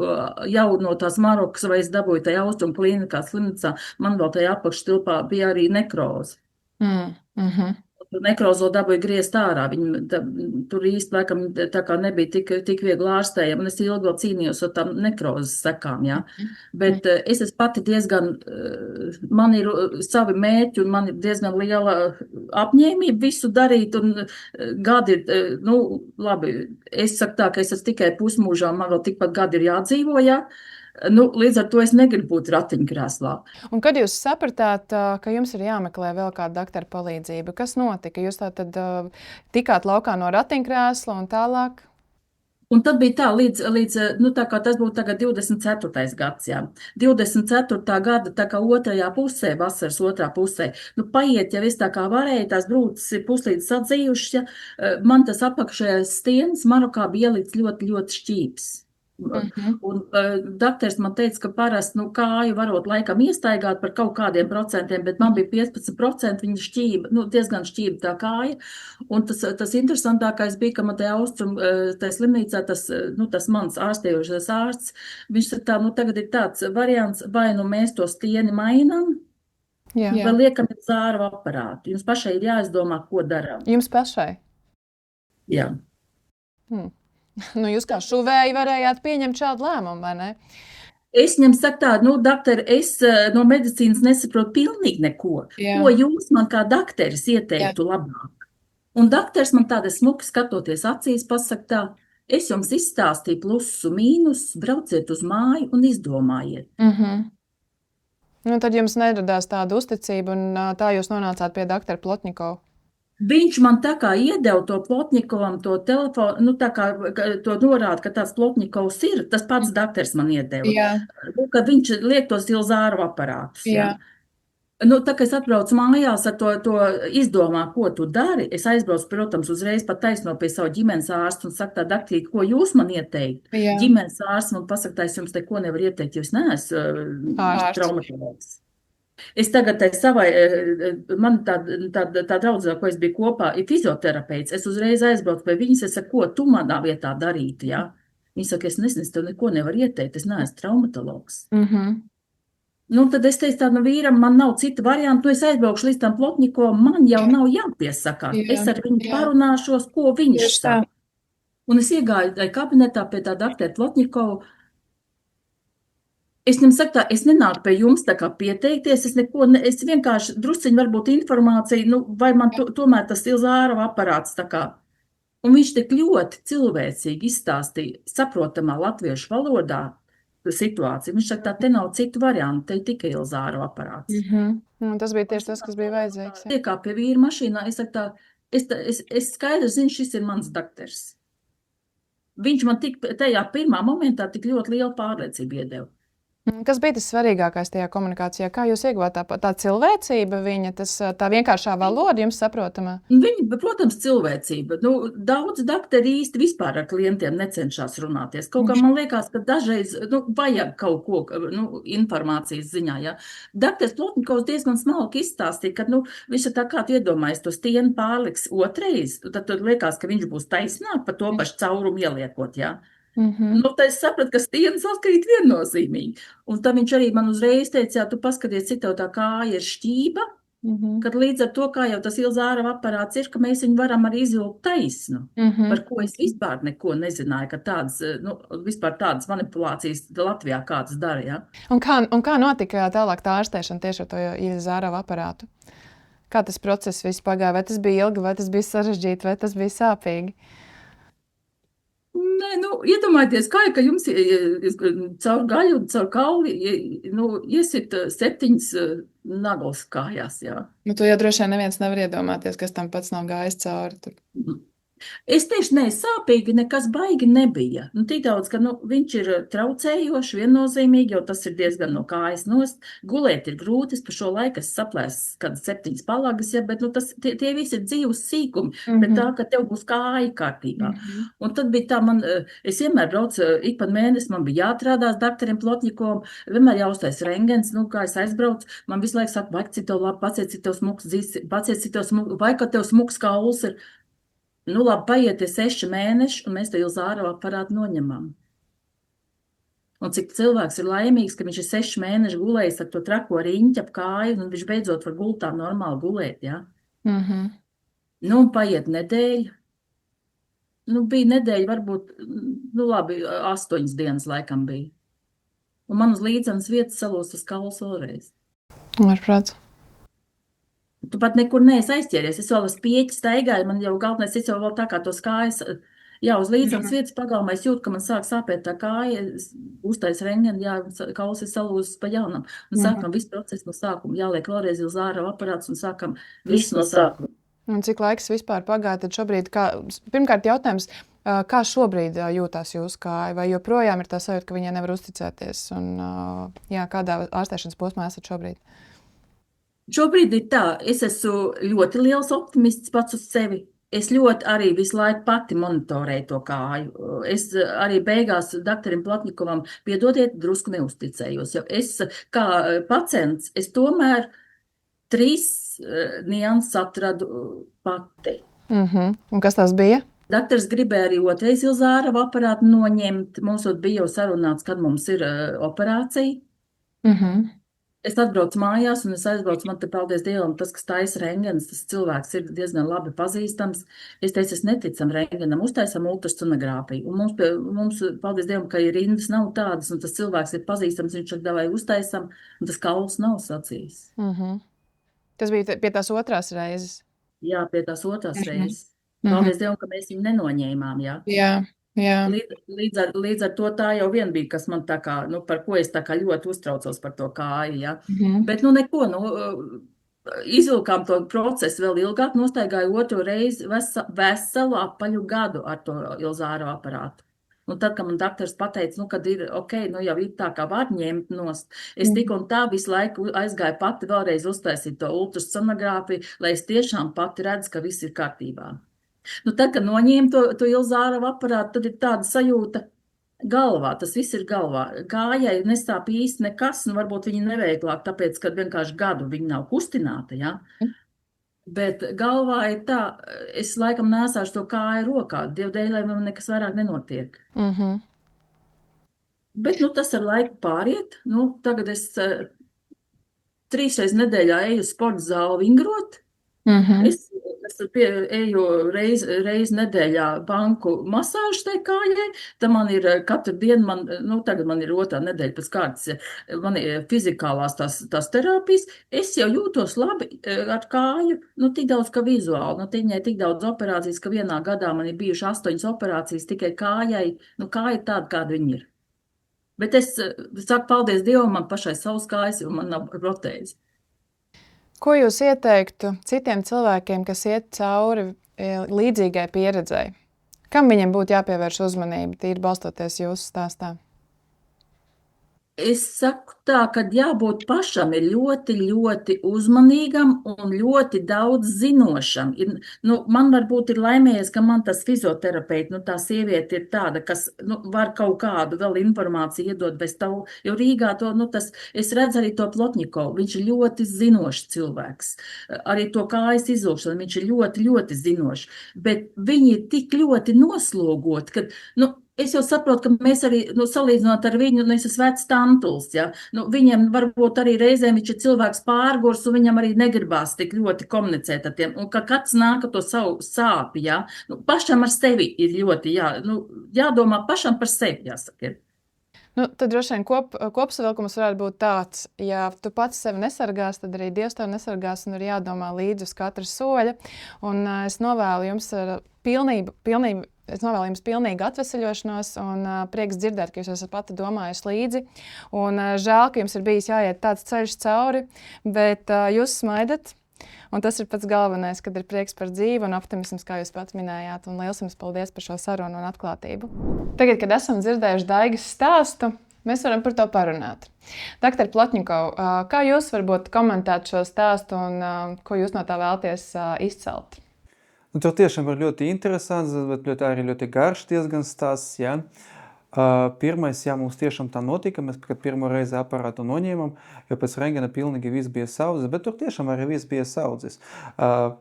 S4: jau no tās Marokas, vai es dabūju tajā Austrumu klīniskā slimnīcā, man vēl tajā apakštilpā bija arī nekroze. Nekrozo dabūja griezt ārā. Viņi tur īsti laikam tā kā nebija tik viegli ārstējami, un es ilgi vēl cīnījos ar tām nekrozes sekām, jā. Bet es esmu pati diezgan, man ir savi mērķi, un man ir diezgan liela apņēmība visu darīt, un gadi ir, labi, es saku tā, ka es esmu tikai pusmūžā, man vēl tikpat gadi ir jādzīvo, jā. Līdz ar to es negribu būt ratiņkrēslā.
S1: Un kad jūs sapratāt, ka jums ir jāmeklē vēl kāda doktora palīdzība, kas notika? Jūs tātad tikāt laukā no ratiņkrēsla un tālāk?
S4: Un tad bija tā, līdz tā kā tas būtu tagad 24. gads, jā. 24. gada tā kā otrajā pusē, vasaras otrā pusē, paiet, ja es tā kā varēju, tās brūces ir puslīdz sadzījušas, ja, man tas apakšējais stiens Marokā bija ielicis ļoti, ļoti šķīps. Un doktors man teica, ka parasti kāju varot laikam iestaigāt par kaut kādiem procentiem, bet man bija 15% viņa šķība, diezgan šķība tā kāja. Un tas interesantākais bija, ka man tajā tajā slimnīcā tas mans ārstējošais ārsts, viņš tā, tagad ir tāds variants, vai mēs to stieni mainām, vai liekam zāru aparātu. Jums pašai ir jāizdomā, ko darām.
S1: Jums pašai?
S4: Jā.
S1: Jūs kā šuvēji varējāt pieņemt šādu lēmumu, vai ne?
S4: Es viņam saku tā, doktor, es no medicīnas nesaprotu pilnīgi neko. Jā. Ko jūs man kā doktoris ieteiktu labāk? Un doktors man tāda smuki skatoties acīs pasaka tā, es jums izstāstīju plusu mīnus, brauciet uz māju un izdomājiet.
S1: Tad jums neradās tāda uzticība un tā jūs nonācāt pie doktora Plotņikova.
S4: Viņš man tā kā iedeva to Plotņikovam, to telefonu, tā kā to norāda, ka tāds Plotņikovs ir, tas pats doktors man iedeva. Jā. Kad viņš liek tos ilzāru aparātus. Jā. Tā kā es atbraucu mājās ar to izdomā, ko tu dari, es aizbraucu, protams, uzreiz pat taisno pie savu ģimenes ārstu un saku tā, doktor, ko jūs man ieteikt? Jā. Ģimenes ārsts man pasaka, tā es jums neko nevaru ieteikt, jūs neesmu traumatologs. Es tagad savai, man tā draudzē, ko es biju kopā, ir fizioterapeits. Es uzreiz aizbraucu pie viņas, es saku, ko tu manā vietā darītu, jā? Viņa saka, es nezinu, es tev neko nevaru ieteikt, es neesmu traumatologs. Tad es teicu tādam vīram, man nav cita varianta, es aizbraukšu līdz tam Plotņikovam, man jau nav jāpiesakās. Es ar viņu parunāšos, ko viņš saka. Un es iegāju kabinetā pie tā doktora Plotņikova. Es viņam saku tā, es nenāku pie jums tā kā pieteikties, es vienkārši drusciņu varbūt informāciju, vai man tomēr tas ilzāru aparāts tā kā. Un viņš tik ļoti cilvēcīgi izstāstīja saprotamā latviešu valodā situāciju. Viņš saka, tā te nav citu variantu, te ir tikai ilzāru aparāts.
S1: Tas bija tieši tas, kas bija vajadzīgs.
S4: Tiekā pie vīra mašīnā, es saku tā, es skaidri zinu, šis ir mans doktors. Viņš man tajā pirmā momentā tik ļoti lielu pārliecību iedeva.
S1: Kas bija tas svarīgākais tajā komunikācijā? Kā jūs ieguvāt tā cilvēcība, viņa, tā vienkāršā valoda jums saprotamā?
S4: Viņa, protams, cilvēcība. Daudz dakteri īsti vispār ar klientiem necenšas runāties. Kaut kā man liekas, ka dažreiz vajag kaut ko informācijas ziņā. Ja? Dakteris Plotnikovs diezgan smalki izstāstīja, ka viņš tā kā iedomājas to stienu pārliks otrais, tad liekas, ka viņš būs taisnāk par to pašu caurumu ieliekot. Ja? Tad es sapratu, ka stienas atkrīt viennozīmīgi. Un tad viņš arī man uzreiz teica, jā, tu paskaties, cik tev tā kāja ir šķība, kad līdz ar to, kā jau tas Ilzārava aparāts ir, ka mēs viņu varam arī izvilkt taisnu, par ko es vispār neko nezināju, ka vispār tādas manipulācijas Latvijā kādas dara, ja?
S1: Un kā notika tālāk tā ārstēšana tieši ar to Ilzārava aparātu? Kā tas process viss pagāja? Vai tas bija ilgi, vai tas bija sarežģīti, vai tas bija sāpīgi?
S4: Nē, iedomājieties, kā ka jums caur gaļu un caur kauli iesit 7 naglas kājās, jā.
S1: To jau droši vien neviens nevar iedomāties, kas tam pats nav gājis cauri tur.
S4: Es tieši sāpīgi nekas baigi nebija. Tik daudz, ka viņš ir traucējoši viennozīmīgi, jo tas ir diezgan no kājas nost. Gulēt ir grūti, es par šo laiku saplēsu kādas 7 palagas, ja, bet tie visi ir dzīves sīkumi, bet tā, ka tev būs kāja kārtībā. Un tad bija tā, es vienmēr braucu, ik pa mēnesi man bija jāatrādās daktarim Plotņikovam, vienmēr jāuztais rengens, kā es aizbraucu, man visu laiku saka, vai cik tev labi, paciet, cik tev smuks dzīves, paciet, cik tev smuks, vai ka tev smuks kauls ir. Labi, paiet 6 mēneši, un mēs to Ilzārava aparātu noņemam. Un cik cilvēks ir laimīgs, ka viņš ir 6 mēneši gulējis ar to trako riņķi ap kāju, un viņš beidzot var gultā normāli gulēt, ja? Un paiet nedēļa. Bija nedēļa, varbūt, 8 dienas laikam bija. Un man uz līdzenas vietas salūst tas kauls vēlreiz.
S1: Varprāt.
S4: Tu pat nekur neesi aizķēries. Es vēl uz pieķi staigāju, man jau galvenais, es jau vēl tā kā tos kājas, jā, uz līdzenas vietas pagalmā es jūtu, ka man sāk sāpēt tā kāja, uztais rengeni, jā, kauls ir salūzis pa jaunam. Un sākam visu procesu no sākuma, jāliek vēlreiz Ilzārava aparāts un sākam visu no sākuma.
S1: Un cik laiks vispār pagāja, tad šobrīd, pirmkārt jautājums, kā šobrīd jūtās jūsu kāja, vai joprojām ir tā sajūta, ka viņai nevar uzticēties, un kādā ārstēšanas posmā esat šobrīd?
S4: Šobrīd ir tā, es esmu ļoti liels optimists pats uz sevi. Es ļoti arī visu laiku pati monitorēju to kāju. Es arī beigās daktarim Plotņikovam, piedodiet, drusku neuzticējos. Jo es kā pacients, es tomēr 3 nianses atradu pati.
S1: Un kas tās bija?
S4: Daktars gribēja arī otrais Ilzārava aparātu noņemt. Mums bija jau sarunāts, kad mums ir operācija. Es atbraucu mājās un es aizbraucu, man te paldies Dievam, tas, kas taisa rengenes, tas cilvēks ir diezgan labi pazīstams. Es teicu, es neticam rengenam, uztaisam ultrasonogrāfiju. Un mums, paldies Dievam, ka ir rindas nav tādas, un tas cilvēks ir pazīstams, viņš ar davai uztaisam, un tas kauls nav sacījis.
S1: Tas bija pie tās otrās reizes?
S4: Jā, pie tās otrās reizes. Paldies Dievam, ka mēs viņu nenoņēmām, jā.
S1: Jā.
S4: Līdz ar to tā jau vien bija, kas man tā kā, par ko es tā kā ļoti uztraucos par to kāju, ja. Bet neko, izvilkām to procesu vēl ilgāk, nostaigāju otro reizi veselu apaļu gadu ar to Ilzārava aparātu. Un tad, kad man daktars pateica, kad ir ok, jau ir tā kā var ņemt nost, es tik un tā visu laiku aizgāju pati vēlreiz uztaisīt to ultrasonogrāfiju, lai es tiešām pati redzu, ka viss ir kārtībā. Tad, kad noņēmu to Ilzārava aparātu, tad ir tāda sajūta galvā, tas viss ir galvā. Kājai nestāp īsti nekas, varbūt viņa neveiklāk, tāpēc, ka vienkārši gadu viņa nav kustināta, ja? Bet galvā ir tā, es laikam nesāšu to kāju rokā, Dievdēļ, lai man nekas vairāk nenotiek. Bet, tas ar laiku pāriet. Tagad es 3 reizes nedēļā eju uz sporta zāli vingrot. Es eju reiz nedēļā banku masāžu tai kājai, tad man ir katru dienu, tagad man ir 2. nedēļa pēc kārtas, man ir fizikālās tās terapijas, es jau jūtos labi ar kāju, tik daudz, ka vizuāli, viņai tik daudz operācijas, ka vienā gadā man ir bijuši 8 operācijas tikai kājai, kāja ir tāda, kāda viņa ir. Bet es saku, paldies Dievam, man pašai savs kājas, jo man nav protēzi.
S1: Ko jūs ieteiktu citiem cilvēkiem, kas iet cauri līdzīgai pieredzei? Kam viņiem būtu jāpievērš uzmanība, tīri balstoties jūsu stāstā?
S4: Es saku tā, ka jābūt pašam ir ļoti, ļoti uzmanīgam un ļoti daudz zinošam. Man varbūt ir laimējies, ka man tas fizioterapeits, tā sieviete ir tāda, kas var kaut kādu vēl informāciju iedot bez tavu, jo Rīgā es redzu arī to Plotņikovu, viņš ir ļoti zinošs cilvēks. Arī to kājas izlūkšanu, viņš ir ļoti, ļoti zinošs. Bet viņi ir tik ļoti noslogoti, ka, es jau saprotu, ka mēs arī, salīdzinot ar viņu, es esmu vecs tantuls, ja. Viņam varbūt arī reizēm viņš ir cilvēks pārgurs, un viņam arī negribās tik ļoti komunicēt ar tiem, un ka kāds nāk ar to savu sāpi, ja. Pašam ar sevi ir ļoti, jādomā pašam par sevi, jāsaka.
S1: Tad droši vien kopsavilkums varētu būt tāds, ja tu pats sevi nesargās, tad arī Dievs tevi nesargās, un ir jādomā līdzi uz katra soļa. Un es novēlu jums pilnīgu atveseļošanos, un prieks dzirdēt, ka jūs esat pati domājusi līdzi. Un žēl, ka jums ir bijis jāiet tāds ceļš cauri, bet jūs smaidat. Un tas ir pats galvenais, kad ir prieks par dzīvi un optimisms, kā jūs pats minējāt. Un liels jums paldies par šo sarunu un atklātību. Tagad, kad esam dzirdējuši Daigas stāstu, mēs varam par to parunāt. Dr. Plotņikova, kā jūs varbūt komentētu šo stāstu un ko jūs no tā vēlaties izcelt?
S3: Tur tiešām ir ļoti interesants, bet arī ļoti garš diezgan stāsts, ja. Pirmais, mums tiešām tā notika, mēs, kad pirmo reizi aparātu noņēmām, jo pēc rengena pilnīgi viss bija saudzes, bet tur tiešām arī viss bija saudzes.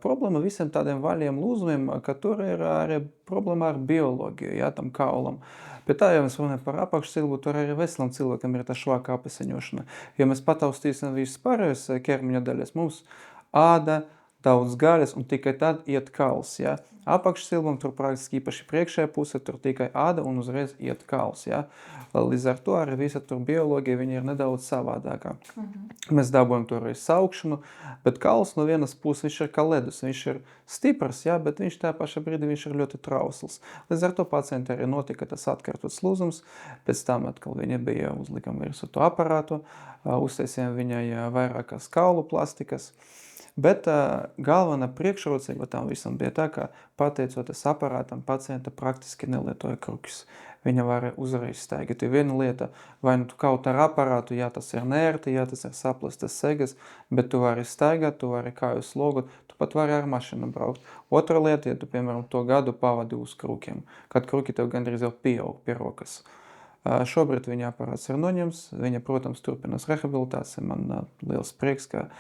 S3: Problēma visiem tādiem vaļiem lūzumiem, ka tur ir arī problēma ar bioloģiju, tam kaulam. Bet tā, ja mēs runājam par apakšsilbu, tur arī veselam cilvēkam ir tā švāka apaseņošana. Ja mēs pataustīsim visus pārējos ķermeņa daļas, mums āda, daudz gaļas un tikai tad iet kauls, ja. Apakšsilbam tur praktiski īpaši priekšējā puse, tur tikai āda un uzreiz iet kauls, ja. Līdz ar to arī visa tur bioloģija, viņa ir nedaudz savādākā. Mēs dabūjam tur arī saukšanu, bet kauls no vienas puses viņš ir kā ledus, viņš ir stiprs, ja, bet viņš tā paša brīdī viņš ir ļoti trausls. Līdz ar to pacienti arī notika tas atkārtots lūzums, pēc tam atkal viņa bija uzlikam virsū to aparātu, uztaisījām viņai vairākas kaulu plastikas. Bet galvenā priekšrocība tam visam bija tā, ka pateicoties aparātam, pacienta praktiski nelietoja krūkus. Viņa var uzreiz staigāt. Jo viena lieta, vai tu kaut ar aparātu, tas ir nērti, tas ir saplastas segas, bet tu vari staigāt, tu vari kāju slogot, tu pat vari ar mašīnu braukt. Otra lieta, ja tu, piemēram, to gadu pavadi uz krūkiem, kad krūki tev gandrīz jau pieaug pie rokas. Šobrīd viņa aparāts ir noņemts, viņa, protams, turpinās rehabilitāciju. Man liels prieks, ka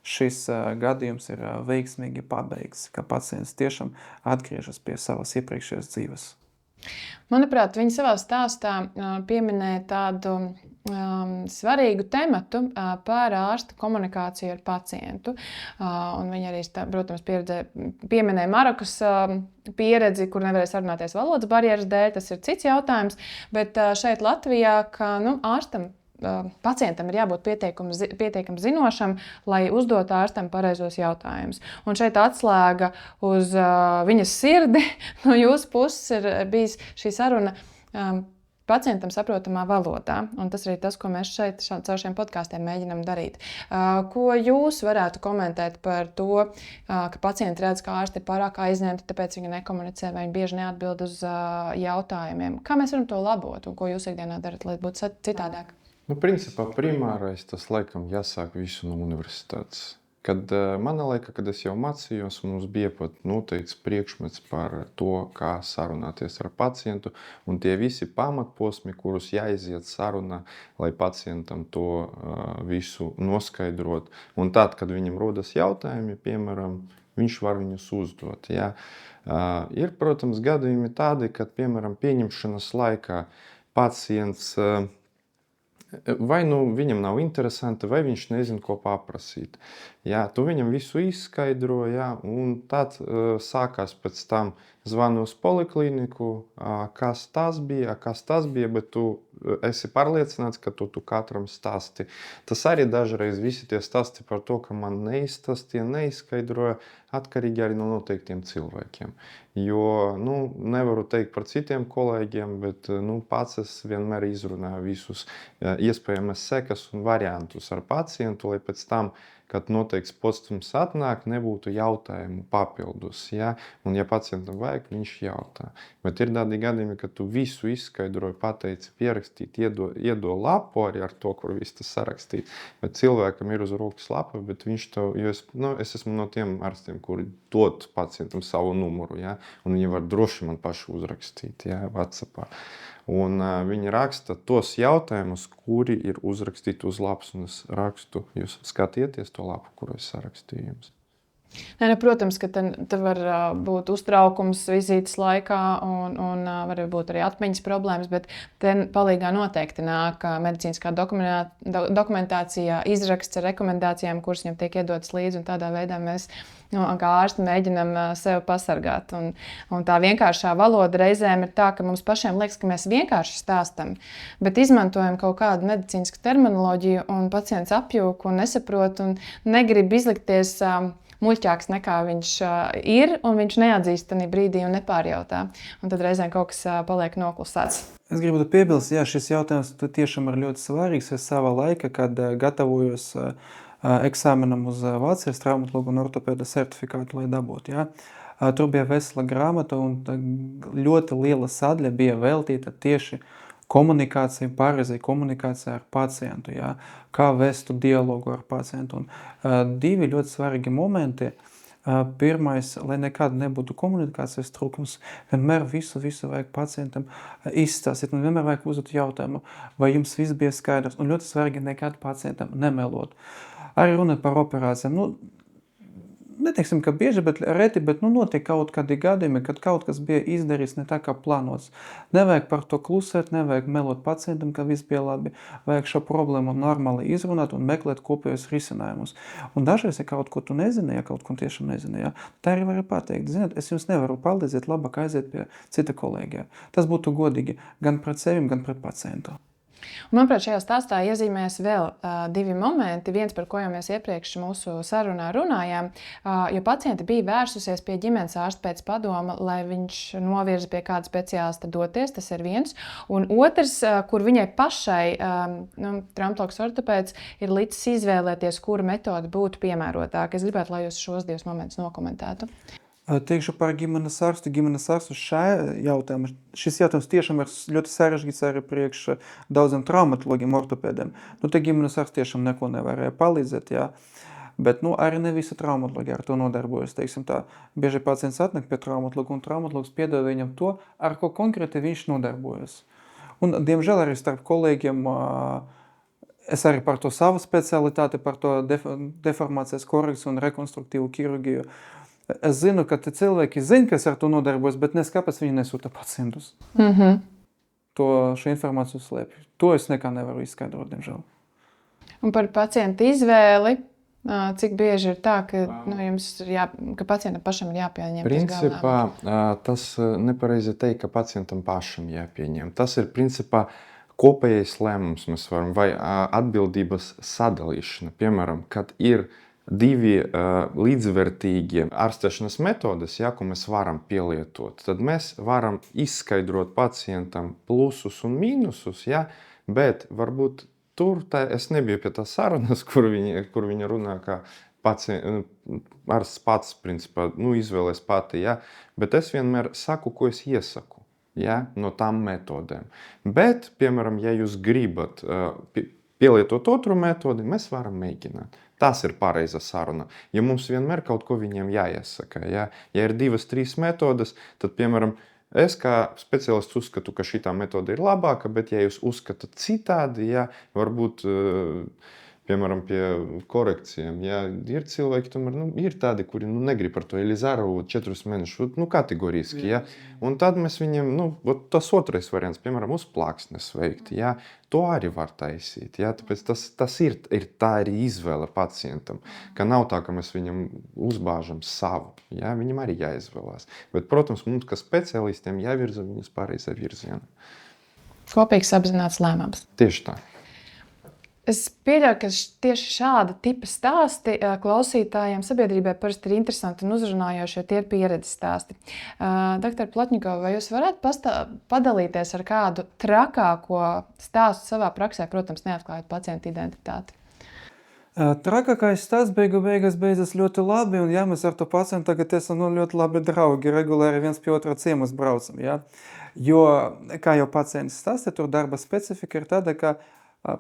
S3: šis gadījums ir veiksmīgi pabeigts, ka pacients tiešām atgriežas pie savas iepriekšējās dzīves.
S1: Manuprāt, viņi savā stāstā pieminēja tādu svarīgu tematu par ārsta komunikāciju ar pacientu. Un viņi arī, protams, pieminēja Marokas pieredzi, kur nevarēja sarunāties valodas barjeras dēļ. Tas ir cits jautājums, bet šeit Latvijā, ka ārstam, pacientam ir jābūt pietiekami zinošam, lai uzdot ārstam pareizos jautājumus. Un šeit atslēga uz viņas sirdi no jūsu puses ir bijis šī saruna pacientam saprotamā valodā. Un tas arī tas, ko mēs šeit caur šiem podkāstiem mēģinām darīt. Ko jūs varētu komentēt par to, ka pacienti redz, ka ārsti ir pārāk aizņemti, tāpēc viņi nekomunicē vai viņi bieži neatbild uz jautājumiem? Kā mēs varam to labot un ko jūs ikdienā darat, lai būtu citādāk?
S2: Principā primārais tas laikam jāsāk visu no universitātes. Kad manā laikā, kad es jau mācījos, mums bija pat noteikts priekšmets par to, kā sarunāties ar pacientu, un tie visi pamatposmi, kurus jāiziet sarunā, lai pacientam to visu noskaidrot. Un tad, kad viņam rodas jautājumi, piemēram, viņš var viņus uzdot. Ja? Ir, protams, gadījumi tādi, kad, piemēram, pieņemšanas laikā pacients vai viņam nav interesanti, vai viņš nezina, ko paprasīt. Jā, tu viņam visu izskaidro, un tad sākās pēc tam zvanu uz polikliniku, kas tas bija, bet tu esi pārliecināts, ka tu katram stāsti. Tas arī dažreiz visi tie stāsti par to, ka man neizskaidroja, atkarīgi arī no noteiktiem cilvēkiem. Jo, nevaru teikt par citiem kolēģiem, bet pats es vienmēr izrunāju visus iespējamas sekas un variantus ar pacientu, lai pēc tam kad noteikts postums atnāk, nebūtu jautājumu papildus. Ja? Un ja pacientam vajag, viņš jautā. Bet ir tādi gadījumi, ka tu visu izskaidroji, pateici, pierakstīt, iedo lapu arī ar to, kur viss tas sarakstīt. Bet cilvēkam ir uz rokas lapa, bet viņš tev, jo es esmu no tiem ārstiem, kuri dod pacientam savu numuru, ja? Un viņi var droši man paši uzrakstīt, ja? WhatsAppā. Un viņi raksta tos jautājumus, kuri ir uzrakstīti uz lapas, un es rakstu, jūs skatieties to lapu, kuru es sarakstīju jums.
S1: Protams, ka te var būt uztraukums vizītes laikā un var būt arī atmiņas problēmas, bet te palīgā noteikti nāk medicīniskā dokumentācijā, izraksts ar rekomendācijām, kuras viņam tiek iedotas līdzi, un tādā veidā mēs kā ārsti mēģinam sevi pasargāt. Un tā vienkāršā valoda reizēm ir tā, ka mums pašiem liekas, ka mēs vienkārši stāstam, bet izmantojam kaut kādu medicīnisku terminoloģiju, un pacients apjūk un nesaprot un negrib izlikties muļķāks nekā viņš ir, un viņš neatzīst tajā brīdī un nepārjautā. Un tad reizēm kaut kas paliek noklusēts.
S3: Es gribu piebilst, šis jautājums tiešām ir ļoti svarīgs. Es savā laika, kad gatavojos eksāmenam uz Vācijas traumatologu un ortopēda certifikātu, lai dabūtu. Ja? Tur bija vesela grāmata, un ļoti liela sadaļa bija veltīta tieši komunikācija, pareizai komunikācija ar pacientu, ja? Kā vestu dialogu ar pacientu. Un divi ļoti svarīgi momenti. Pirmais, lai nekad nebūtu komunikācijas trūkums, vienmēr visu vajag pacientam izstāstīt, un vienmēr vajag uzdot jautājumu, vai jums viss bija skaidrs, un ļoti svarīgi nekad pacientam nemelot. Arī runāt par operācijām. Neteiksim, ka bieži, bet reti, bet notiek kaut kādi gadījumi, kad kaut kas bija izdarīts ne tā, kā plānots. Nevajag par to klusēt, nevajag melot pacientam, ka viss bija labi. Vajag šo problēmu normāli izrunāt un meklēt kopējos risinājumus. Un dažreiz, ja kaut ko tu nezini, ja kaut ko tiešām nezini, ja, tā arī var pateikt. Ziniet, es jums nevaru palīdzēt, labāk aiziet pie cita kolēģija. Tas būtu godīgi gan pret sevim, gan pret pacientu.
S1: Un, manuprāt, šajā stāstā iezīmējas vēl divi momenti. Viens, par ko jau mēs iepriekš mūsu sarunā runājām, jo pacienti bija vērsusies pie ģimenes ārsta pēc padoma, lai viņš novirza pie kāda speciālista doties, tas ir viens. Un otrs, kur viņai pašai, traumatologs ortopēds, ir licis izvēlēties, kura metode būtu piemērotāka. Es gribētu, lai jūs šos divus momentus nokomentētu.
S3: Teikšu par ģimenes ārstu. Ģimenes ārstu šajā jautājumā. Šis jautājums tiešām ir ļoti sarežģīts arī priekš daudziem traumatologiem, ortopēdiem. Te ģimenes ārsts tiešām neko nevarēja palīdzēt, jā. Bet arī ne visi traumatologi ar to nodarbojas. Teiksim tā, bieži pacients atnāk pie traumatologa, un traumatologs piedāvā viņam to, ar ko konkrēti viņš nodarbojas. Un, diemžēl, arī starp kolēģiem es arī par to savu specialitāti, par to deformācijas korekciju un rekonstruktīvu ķirurģiju. Es zinu, ka cilvēki zina, kas ar to nodarbojas, bet nes kāpēc viņi nesūta pacientus. Šo informāciju slēpj. To es nekā nevaru izskaidrot, diemžēl.
S1: Un par pacientu izvēli, cik bieži ir tā, ka, jums ir ka pacientam pašam ir jāpieņem
S2: principā, tas nepareizi teikt, ka pacientam pašam jāpieņem. Tas ir principā kopējais lēmums, mēs varam, vai atbildības sadalīšana. Piemēram, kad ir divi līdzvērtīgi ārstēšanas metodes, ko mēs varam pielietot, tad mēs varam izskaidrot pacientam plusus un mīnusus, bet varbūt tur es nebiju pie tā sarunas, kur viņa runā, kā ārsts pats, principā, izvēlēs pati, bet es vienmēr saku, ko es iesaku, no tām metodēm. Bet, piemēram, ja jūs gribat pielietot otru metodi, mēs varam mēģināt. Tas ir pareiza saruna. Ja mums vienmēr kaut ko viņiem jāiesaka, ja ir 2-3 metodes, tad, piemēram, es kā speciālists uzskatu, ka šitā metode ir labāka, bet ja jūs uzskatāt citādi, varbūt, piemēram, pie korekcijām, ir cilvēki, tomēr, ir tādi, kuri negrib par to Elizaru 4 mēnešus, kategoriski, un tad mēs viņiem, tas otrais variants, piemēram, uz plāksnes veikt, to arī var taisīt, tāpēc tas ir tā arī izvēle pacientam, ka nav tā, ka mēs viņam uzbāžam savu, viņam arī jāizvēlās, bet, protams, mums, kā speciālistiem, jāvirza viņus pareizā virzienā.
S1: Kopīgs apzināts lēmums.
S2: Tieši tā.
S1: Es pieļauju, ka tieši šāda tipa stāsti klausītājiem sabiedrībai parasti ir interesanti un uzrunājoši, jo tie ir pieredzes stāsti. Doktor Plotņikova, vai jūs varētu padalīties ar kādu trakāko stāstu savā praksē, protams, neatklājot pacienta identitāti?
S3: Trakākais tas beigās beidzas ļoti labi, un jā, mēs ar to pacientu tagad esam ļoti labi draugi, regulāri viens pie otra ciemus braucam, jā. Jo, kā jau pacients stāsta, tur darba specifika ir tāda, ka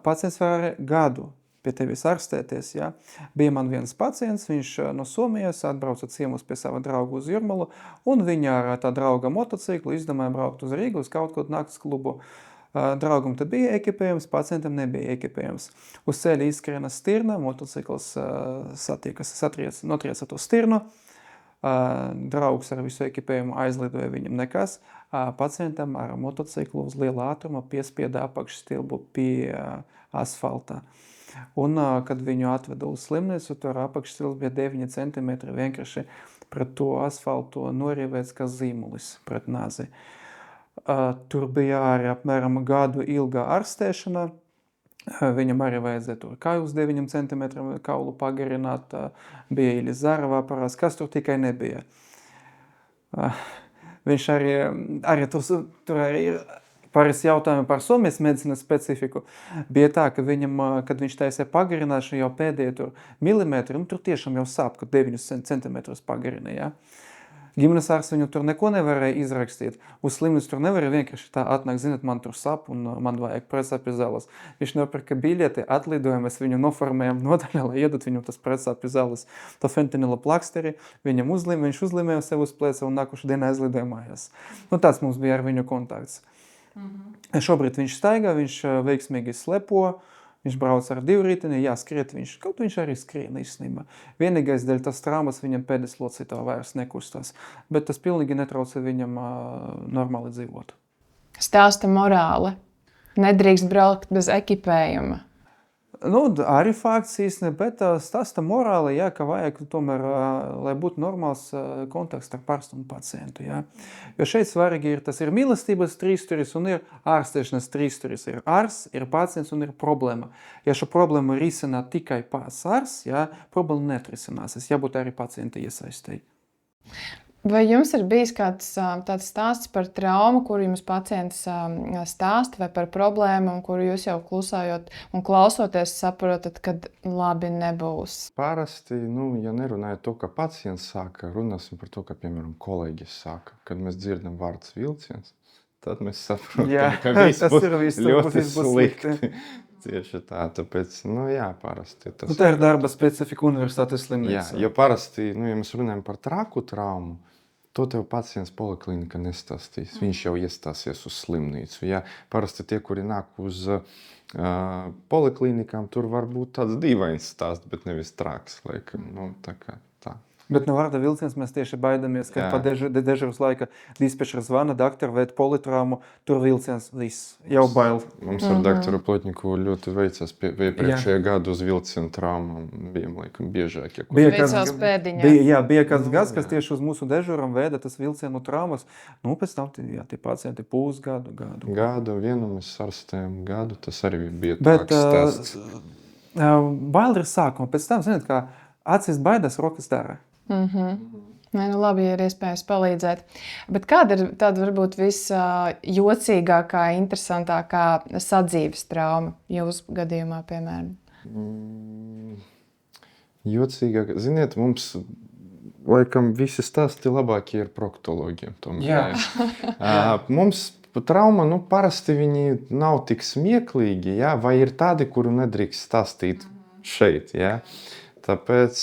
S3: pacients var arī gadu pie tevis ārstēties, jā. Bija man viens pacients, viņš no Somijas atbrauca ciemus pie sava draugu uz Jurmalu, un viņa ar tā drauga motociklu izdomāja braukt uz Rīgu, uz kaut kādu nakts klubu. Draugam te bija ekipējums, pacientam nebija ekipējums. Uz ceļa izskrēna stirna, motocikls notrieca to stirnu, draugs ar visu ekipējumu aizlidoja, viņam nekas, pacientam ar motociklu uz liela ātruma piespieda apakšstilbu pie asfalta. Un, kad viņu atveda uz slimnīcu, tur apakšstils bija 9 centimetri vienkārši pret to asfaltu norīvēts kā zīmulis pret nāzi. Tur bija arī apmēram gadu ilga ārstēšana. Viņam arī vajadzēja tur kāju uz 9 centimetriem kaulu pagarināt, bija Ilizārava aparāts, kas tur tikai nebija. Viņš arī tur arī ir pāris jautājumi par Somijas medicīnas specifiku. Bija tā, ka viņam, kad viņš taisīja pagarināšanu jau pēdējie tur milimetri, tur tiešām jau sāp, kad 9 centimetrus pagarina, jā. Ģimenes ārsts viņu tur neko nevarēja izrakstīt. Uz slimnīcu tur nevarēja vienkārši tā atnāk, zināt, man tur sap un man vajag presāpju zāles. Viņš nopirka biļeti, atlidojam, mēs viņu noformējam nodaļā, lai iedot viņu tas presāpju zāles. To fentanila plaksteri, viņš uzlīmēja sev uz pleca un nākušu dienā aizlidoja mājās. Tāds mums bija ar viņu kontakts. Šobrīd viņš staigā, viņš veiksmīgi slepo. Viņš brauc ar divrīteni, skriet viņš arī skrien īstenībā. Vienīgais dēļ tas traumas viņam pēdas locītā vairs nekustās, bet tas pilnīgi netraucē viņam normāli dzīvot.
S1: Stāsta morāle. Nedrīkst braukt bez ekipējuma.
S3: Arī fakts īstenībā, bet stāsta morāli, ka vajag tomēr, lai būtu normāls kontakts ar ārstu un pacientu, jā. Jo šeit svarīgi tas ir mīlestības trīssturis un ir ārstēšanas trīssturis. Ir ārsts, ir pacients un ir problēma. Ja šo problēmu risina tikai pats ārsts, problēma netrisināsies, jābūt arī pacienta iesaistei.
S1: Vai jums ir bijis kāds tāds stāsts par traumu, kuru jums pacients stāsta, vai par problēmu, kuru jūs jau klusājot un klausoties saprotat, kad labi nebūs?
S2: Parasti, ja nerunājot to, ka pacients sāka, runāsim par to, ka, piemēram, kolēģis sāka. Kad mēs dzirdam vārds vilciens, tad mēs saprotam, ka viss būs ļoti slikti. Tieši tā, tāpēc, parasti.
S3: Tā ir darba specifika universitātes slimnīcā.
S2: Jo parasti, ja mēs runājam par traku traumu, to tev pacients poliklinika nestāstīs. Viņš jau iestāsies uz slimnīcu. Parasti tie, kuri nāk uz poliklinikām, tur var būt tāds dīvains stāsts, bet nevis traks. Tā kā tā.
S3: Bet no vārda vilciens mēs tieši baidamies, kad pa dežuras laika dispečera zvana, daktori veid politraumu, tur vilciens viss, jau bail.
S2: Mums ar doktoru Plotņiku ļoti veicās iepriekšējā gadu uz vilcienu traumām. Bijām, laikam, biežākie.
S1: Veicās pēdiņā.
S3: Bija kāds gads, kas tieši uz mūsu dežuram veida tas vilcienu traumas. Pēc tam tie pacienti pusgadu.
S2: Gadu, vienu mēs ārstējam gadu, tas arī bija tāds stāsts.
S3: Bail ir sākuma, pēc tam, zināt, kā acis baidas, rokas dara.
S1: Labi, ja ir iespējas palīdzēt. Bet kāda ir tāda varbūt visjocīgākā, interesantākā sadzīves trauma jūsu gadījumā, piemēram?
S2: Jocīgākā. Ziniet, mums laikam visi stāsti labākie ir proktologiem. Mums trauma, parasti viņi nav tik smieklīgi, vai ir tādi, kuru nedrīkst stāstīt šeit, Tāpēc,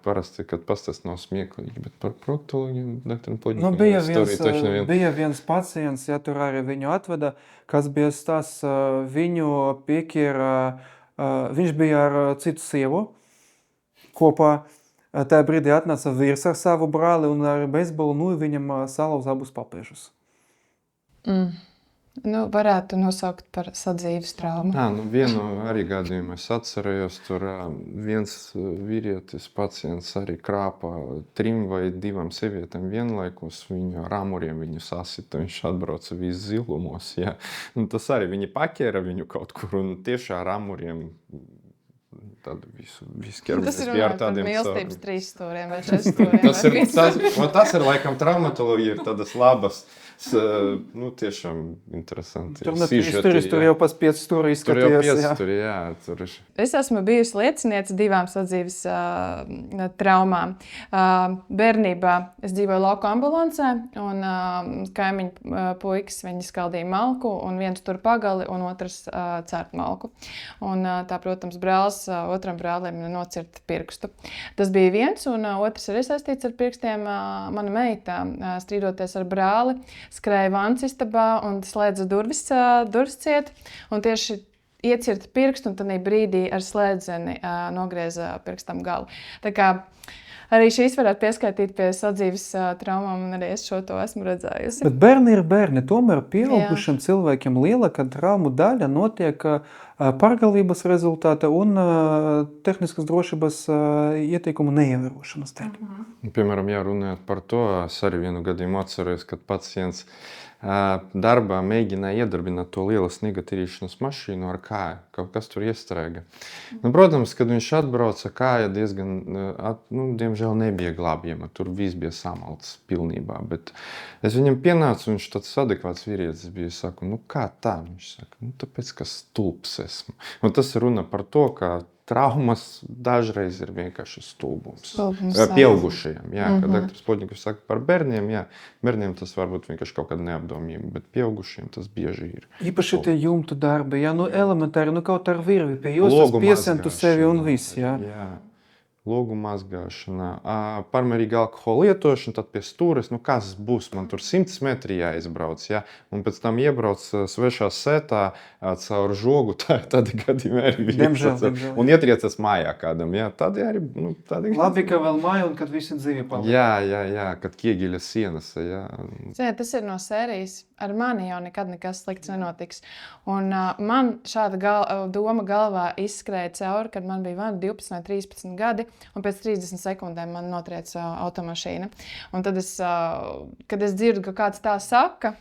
S2: parasti, kad pastāst nav smieklīgi, bet par proktologiem, doktoram Plotņiku
S3: bija viens pacients, tur arī viņu atveda, kas bija stāsts, viņu pieķēra, viņš bija ar citu sievu kopā, tajā brīdī atnāca vīrs ar savu brāli un ar beisbolu, viņam salauz abus papēžus.
S1: Varētu nosaukt par sadzīves traumu.
S2: Vienu arī gadījumu es atcerējos, tur viens vīrietis pacients arī krāpa 3 vai 2 sievietēm vienlaikus, viņu ar āmuriem viņu sasita, viņš atbrauca viss zilumos, Tas arī viņi paķēra viņu kaut kur un tieši ar āmuriem tādu visu ķermenis.
S1: Tas ir par mīlestības 3 stūriem vai 4 stūriem.
S2: Tas ir laikam traumatoloģija, ir tādas labas Tiešām interesanti.
S3: Tur tur jau pas 5 stūri
S2: Tur jau
S3: izskatījās.
S2: 5 tur, jā. Tur ir.
S1: Es esmu bijusi lieciniece 2 sadzīves traumām. Bērnībā es dzīvoju lauku ambulancē, un kaimiņu puikas viņi skaldīja malku, un viens tur pagali, un otrs cērt malku. Un tā, protams, brālis otram brālim nocirta pirkstu. Tas bija viens, un otrs arī saistīts ar pirkstiem. Mana meita, strīdoties ar brāli, skrēja vannas istabā un slēdza durvis ciet, un tieši iecirta pirkstu, un tad brīdī ar slēdzeni nogrieza pirkstam galu. Tā kā arī šīs varētu pieskaitīt pie sadzīves traumām, un arī es šo to esmu redzējusi.
S3: Bet bērni ir bērni. Tomēr pieaugušiem cilvēkiem lielākā traumu daļa notiek pārgalvības rezultātā un tehniskas drošības ieteikumu neievērošanas dēļ.
S2: Piemēram, runājot par to, es arī vienu gadījumu atceros, kad pacients darbā mēģināja iedarbināt to lielu sniega tīrīšanas mašīnu ar kāju. Kaut kas tur iestrēga. Protams, kad viņš atbrauca, kāja diezgan, diemžēl nebija glābjama. Tur viss bija samalts pilnībā. Bet es viņam pienācu, viņš tāds adekvāts vīrietis bija. Es saku, kā tā? Viņš saka, tāpēc, ka stulbs esmu. Un tas runa par to, ka traumas dažreiz ir vienkārši stulbums. Pieaugušajiem, kad doktors Plotņikovs saka par bērniem, bērniem tas varbūt vienkārši kaut kāda neapdomība, bet pieaugušiem tas bieži ir.
S3: Īpaši tie jumtu darbi, elementāri, kaut ar virvi pie jostas piesentu sevi un viss,
S2: Logu mazgāšana, pārmērīga alkohola lietošana, tad pie stūres, kas būs, man tur 100 metri jāizbrauc, un pēc tam iebrauc svešā sētā caur žogu, tādi gadījumi arī bija.
S3: Diemžēl.
S2: Un ietriecas mājā kādam, tādi arī.
S3: Labi, ka vēl māja un kad visi dzīvi paliek.
S2: Jā, kad kiegiļa sienas,
S1: Ziniet, tas ir no sērijas. Ar mani jau nekad nekas slikts nenotiks. Un man šāda doma galvā izskrēja cauri, kad man bija 12 vai 13 gadi, un pēc 30 sekundēm man notrieca automašīna. Un tad kad es dzirdu, ka kāds tā saka,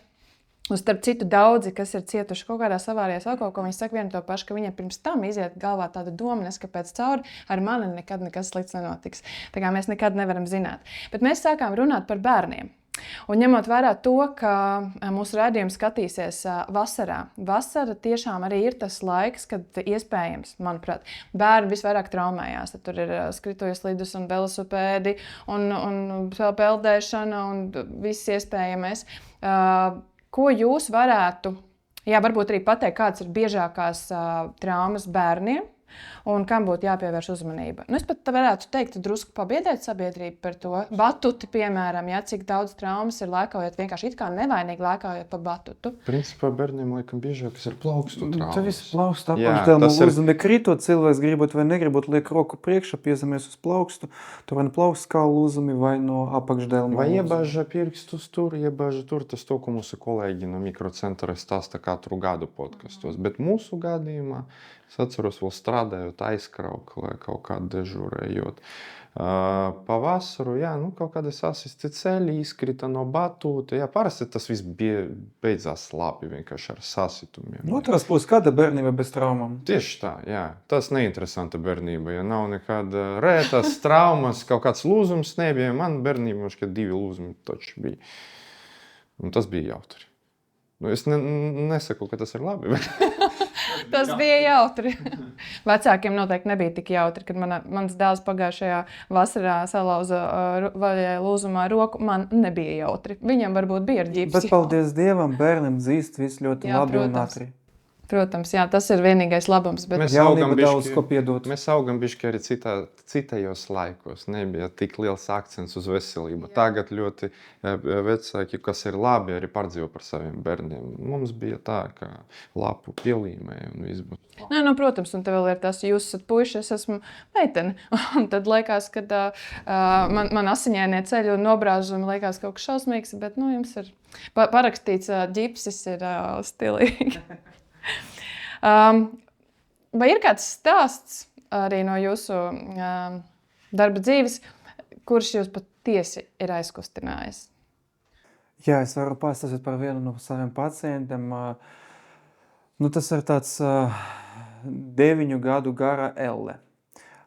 S1: un starp citu daudzi, kas ir cietuši kaut kādā avārijās, ko viņi saka vienu to pašu, ka viņiem pirms tam iziet galvā tāda doma, neskapēc cauri, ar mani nekad nekas slikts nenotiks. Tā kā mēs nekad nevaram zināt. Bet mēs sākām runāt par bērniem. Un ņemot vērā to, ka mūsu raidījums skatīsies vasarā. Vasara tiešām arī ir tas laiks, kad iespējams, manuprāt, bērni visvairāk traumējās. Tad tur ir skritujas lidus un velosipēdi un peldēšana un viss iespējamais. Ko jūs varētu, varbūt arī pateikt, kādas ir biežākās traumas bērniem? Un kam būtu jāpievērš uzmanība. Es pat varētu teikt, drusku pabiedēt sabiedrību par to. Batuti, piemēram, cik daudz traumas ir lēkājot, vienkārši it kā nevainīgi lēkājot pa batutu.
S2: Principā bērniem laikam biežākas ir plaukstu traumas.
S3: Tā viss plaukstu apakšdelma lūzumi kritot, cilvēks gribot vai negribot liek roku priekšā, piezamies uz plaukstu, tur vai no plaukstu kā lūzumi vai no apakšdelma.
S2: Vai iebāža pirkstus tur, iebāža tur, tas to, ko mūsu kolēģi no mikrocentra stāsta katru gadu podkastos. Bet mūsu gadījumā es atceros vēl strādājot aizkrauklē, kaut kā dežurējot. Pavasaru, kaut kādas asisti ceļi izkrita no batūta. Parasti tas viss beidzās labi, vienkārši ar sasitumiem.
S3: Otras puses, kāda bērnība bez traumām?
S2: Tieši tā, Tas neinteresanta bērnība, nav nekāda rētas traumas, kaut kāds lūzums nebija. Man bērnība, ka 2 lūzumi taču bija. Un tas bija jautri. Es nesaku, ka tas ir labi, bet...
S1: Tas bija jautri. Vecākiem noteikti nebija tik jautri, kad mans dēls pagājušajā vasarā salauza vaļai lūzumā roku. Man nebija jautri. Viņam varbūt bija ar ģipsi.
S3: Bet paldies Dievam, bērniem dzīst viss ļoti labi un ātri.
S1: Protams, tas ir vienīgais labums. Bet...
S3: Mēs augam daudz ko piedot.
S2: Mēs augam bišķi arī citajos laikos. Nebija tik liels akcents uz veselību. Tagad ļoti vecāki, kas ir labi, arī pārdzīvo par saviem bērniem. Mums bija tā, ka lapu pielīmēja un viss būtu.
S1: Protams, un te vēl ir tas, jūs esat puiši, es esmu meitene. Un tad liekas, kad man asiņainie ceļi un nobrāžumi liekas kaut kas šausmīgs, bet jums ir parakstīts ģipsis ir stilīgi. Vai ir kāds stāsts arī no jūsu darba dzīves, kurš jūs patiesi ir aizkustinājis?
S3: Jā, es varu pastāstīt par vienu no saviem pacientiem. Tas ir tāds 9 gadu gara elle.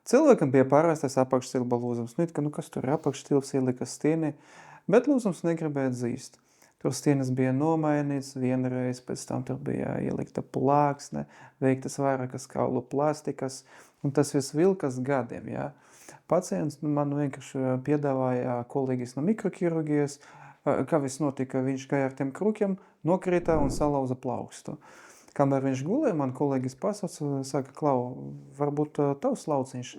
S3: Cilvēkam bija parastais apakšstilba lūzums. Kas tur ir apakšstilbs, ielika stieni, bet lūzums negribēja dzīst. Tur stienas bija nomainīts, vienreiz pēc tam tur bija ielikta plāksne, veiktas vairākas kaulu plastikas, un tas viss vilkas gadiem, jā. Pacients man vienkārši piedāvāja kolēģis no mikrokirurgijas, kā viss notika, viņš gāja ar tiem krukiem, nokrita un salauza plaukstu. Kamēr viņš gulēja, man kolēģis pasauca, saka, Klau, varbūt tavs lauciņš.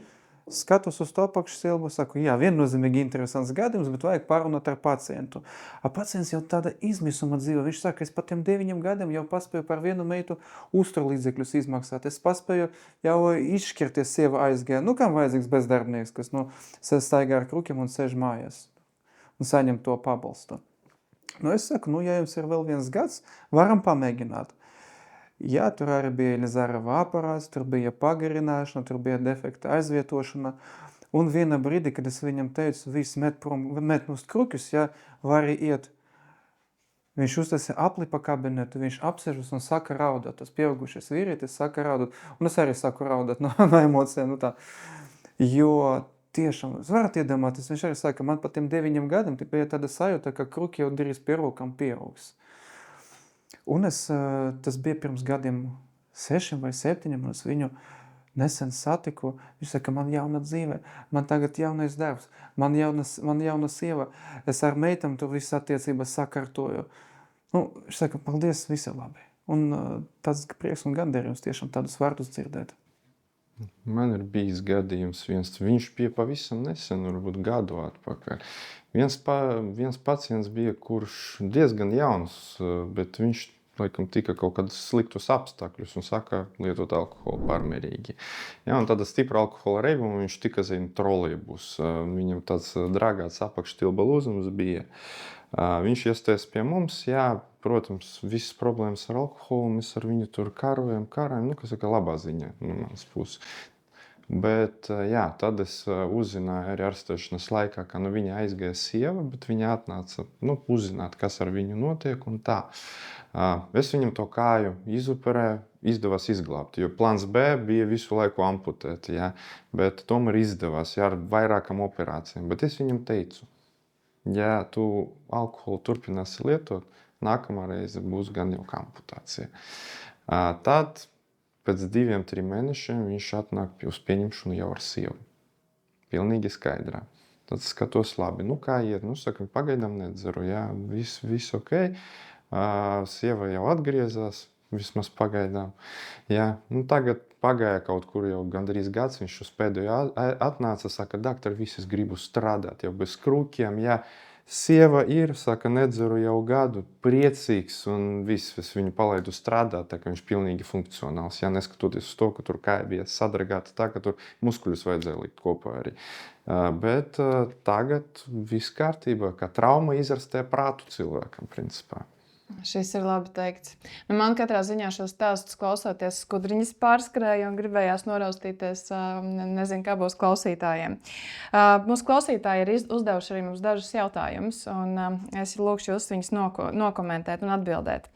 S3: Skatos uz to apakšsilbu, saku, jā, viennozīmīgi interesants gadījums, bet vajag parunāt ar pacientu. A pacients jau tāda izmisuma dzīvo. Viņš saka, es pat tiem 9 gadiem jau paspēju par vienu meitu uzturlīdzekļus izmaksāt. Es paspēju jau izšķirties, sieva aizgāja. Nu, kam vajadzīgs bezdarbnieks, kas staigā ar krukiem un sēž mājās un saņem to pabalstu. Nu, es saku, ja jums ir vēl 1 gads, varam pamēģināt. Jā, tur arī bija Elizarova aparāts, tur bija pagarināšana, tur bija defekta aizvietošana. Un viena brīdi, kad es viņam teicu, viss met nost krukus, jā, vari iet. Viņš uztaisīja aplipa kabinetu, viņš apsežas un saka raudāt. Tas pieaugušais vīrietis saka raudāt. Un es arī saku raudāt no emocijām. Tā. Jo tiešām, es varat iedomāties, viņš arī saka, man pat tiem 9 gadiem bija tāda sajūta, ka kruki jau drīz pie rokām pieaugs. Un tas bija pirms gadiem 6 vai 7, un es viņu nesen satiku. Viņš saka, man jauna dzīve, man tagad jaunais darbs, man jauna sieva. Es ar meitam tur visu attiecības sakārtoju. Viņš saka, paldies, visi labi. Un tas prieks un gandarījums tiešām tādus vārdus dzirdēt.
S2: Man ir bijis gadījums viens, viņš bija pavisam nesen, varbūt gadu atpakaļ. Viens pacients bija, kurš diezgan jauns, bet viņš laikam tika kaut kādus sliktus apstākļus un saka lietot alkoholu pārmērīgi. Jā, un tāda stipra alkohola reibuma viņš tika trolejbus. Viņam tāds drāgāts apakštilba lūzums bija. Viņš iestājas pie mums, jā, protams, visas problēmas ar alkoholu, mēs ar viņu tur karojam, kas saka, labā ziņā no manas puses. Bet, jā, tad es uzzināju arī ārstēšanas laikā, ka viņa aizgāja sieva, bet viņa atnāca, uzzināt, kas ar viņu notiek un tā. Es viņam to kāju izoperēju, izdevās izglābt, jo plāns B bija visu laiku amputēt, jā, bet tomēr izdevās, jā, ar vairākam operācijām. Bet es viņam teicu, ja tu alkoholu turpināsi lietot, nākamā reize būs gan jau amputācija. Tad pēc 2-3 mēnešiem viņš atnāk uz pieņemšanu jau ar sievu. Pilnīgi skaidrā. Tad skatos labi, kā iet, saka, pagaidām nedzeru, jā, viss ok. Sieva jau atgriezās, vismaz pagaidām. Jā, tagad pagāja kaut kur jau gandrīz gads, viņš uz pēdējo atnāca, saka, doktor, es gribu strādāt jau bez krūkiem, jā. Sieva ir, saka, nedzeru jau gadu, priecīgs un viss, es viņu palaidu strādāt, tā ka viņš pilnīgi funkcionāls. Jā, neskatoties uz to, ka tur kāja bija sadragāta tā, ka tur muskuļus vajadzēja likt kopā arī. Bet tagad viss kārtībā, kā trauma izarstē prātu cilvēkam, principā.
S1: Šis ir labi teikts. Man katrā ziņā šos stāstus klausoties skudriņas pārskrēja un gribējās noraustīties, nezinu, kā būs klausītājiem. Mūsu klausītāji ir uzdevuši arī mums dažus jautājumus, un es lūkšu jūs viņus nokomentēt un atbildēt.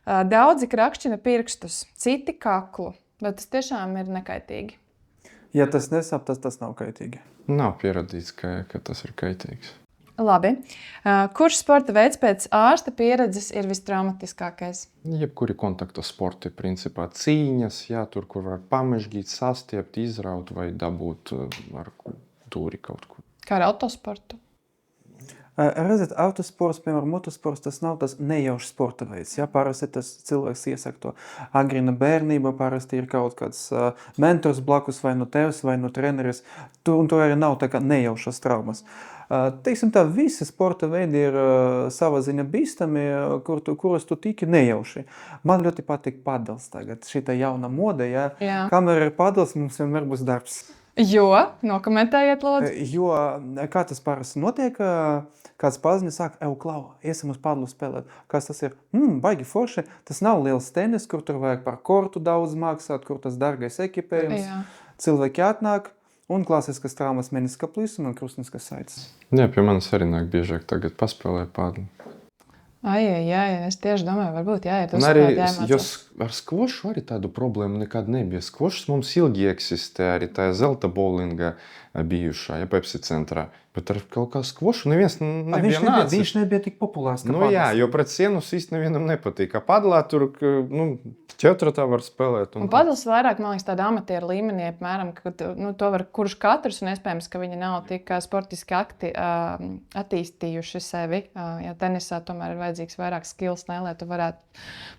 S1: Daudzi krakšķina pirkstus, citi kaklu, bet tas tiešām ir nekaitīgi.
S3: Ja tas nesap, tas nav kaitīgi.
S2: Nav pierādīts, ka tas ir kaitīgs.
S1: Labi. Kurš sporta veids pēc ārsta pieredzes ir vistraumatiskākais?
S2: Jebkuri kontakta sporti, principā cīņas, jā, tur, kur var pamežģīt, sastiept, izraut vai dabūt ar dūri kaut kur.
S1: Kā ar autosportu?
S3: Redziet, autosports, piemēram, motosports, tas nav tas nejaušs sporta veids. Ja? Parasti tas cilvēks iesaka to agrīna bērnība, parasti ir kaut kāds mentors blakus vai no tevs vai no treneris. Un tur arī nav tā kā nejaušas traumas. Teiksim tā, visi sporta veidi ir sava ziņa bīstami, kuros tu tiki nejauši. Man ļoti patīk padels tagad, šī jauna mode, ja? Kamēr ir padels, mums vienmēr būs darbs.
S1: Jo, nokomentējiet, lūdzu.
S3: Jo, kā tas parasti notiek, kāds paziņa saka, Klau, iesim uz padlu spēlēt. Kas tas ir? Baigi forši. Tas nav liels tenis, kur tur vajag par kortu daudz maksāt, kur tas dārgais ekipējums. Jā. Cilvēki atnāk un klasiskas traumas meniska plīsuma un krustniskas saites.
S2: Jā, pie manis arī nāk biežāk tagad paspēlē padlu.
S1: Es tieši domāju, varbūt jāiet uz
S2: arī,
S1: jāmācās.
S2: Jo ar skvošu arī tādu problēmu nekad nebija. Skvošs mums ilgi eksistē, arī tā zelta bowlinga bijušā, ja Pepsi centrā. Bet ar kaut kā skvošu neviens nebija nācis.
S3: Viņš nebija tik populārs, kā
S2: Nu jā, jo pret sienus īsti nevienam nepatīk. Kā padlā tur, četratā var spēlēt.
S1: Un padls vairāk, man liekas, tāda amatieru līmenī, apmēram, ka to var kurš katrs, un iespējams, ka viņi nav tik sportiski attīstījuši sevi. Ja tenisā tomēr ir vajadzīgs vairāk skills, lai tu varētu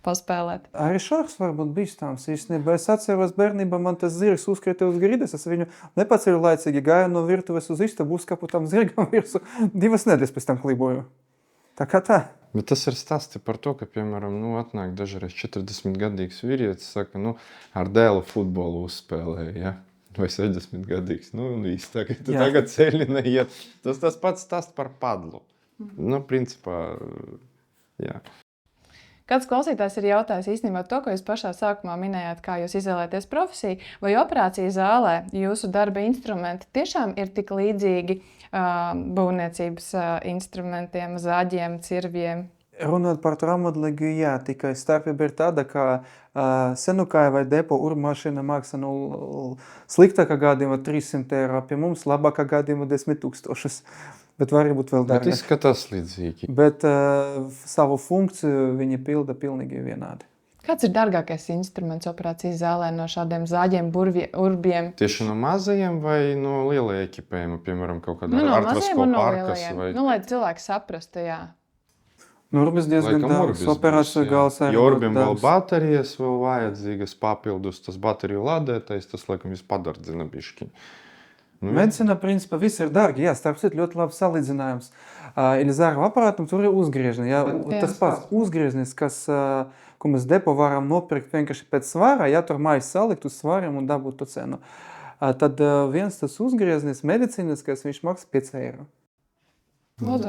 S1: paspēlēt.
S3: Arī šāks var būt bīstāms īstenībā. Es atceros bērnībā, man tas zirgs uzkrita uz grides, es viņu nepaceļu laicīgi, gāju no virtuves uz istabu, uzkapu tam zirgam virsū, 2 nedēļas pēc tam kliboju. Tā kā tā.
S2: Bet tas ir stāsti par to, ka, piemēram, atnāk dažreiz 40-gadīgs vīrietis, saka, ar dēlu futbolu uzspēlēja, ja? Vai 60-gadīgs, viss tagad ceļi neiet. Tas pats stāsts par padlu. Principā, jā.
S1: Kāds klausītājs ir jautājis īstenībā to, ko jūs pašā sākumā minējāt, kā jūs izvēlēties profesiju, vai operācija zālē jūsu darba instrumenti tiešām ir tik līdzīgi būvniecības instrumentiem, zāģiem, cirviem?
S3: Runāt par traumatoloģiju, jā, tikai starpība ir tāda, ka senukāja vai depo urmašīna maksā sliktākā gadījumā 300 eiro, pie mums labākā gadījumā 10 000. Bet var būt vēl dārgāk.
S2: Bet izskatās līdzīgi.
S3: Bet savu funkciju viņi pilda pilnīgi vienādi.
S1: Kāds ir dārgākais instruments operācijas zālē no šādiem zāģiem, urbiem?
S2: Tieši no mazajiem vai no lielajiem ekipējumiem, piemēram, kaut kādā
S1: no
S2: artroskopa
S1: no
S2: arkas?
S1: Vai... lai cilvēki saprastu, jā.
S3: Urbis diezgan daudz operāciju gals.
S2: Jo urbiem vēl baterijas vēl vajadzīgas papildus, tas bateriju lādētais, tas, laikam, viss padardzina bišķiņ.
S3: Medicīna, principā, viss ir dārgi. Jā, starp citu, ļoti labs salīdzinājums. Elizāru aparātam tur ir uzgriežni. Jā. Tas pats uzgriežnis, ko mēs depo varam nopirkt vienkārši pēc svāra, ja tur mājas salikt uz svāriem un dabūt to cenu. Tad viens tas uzgriežnis medicīniskais, viņš maksā 5 eiro.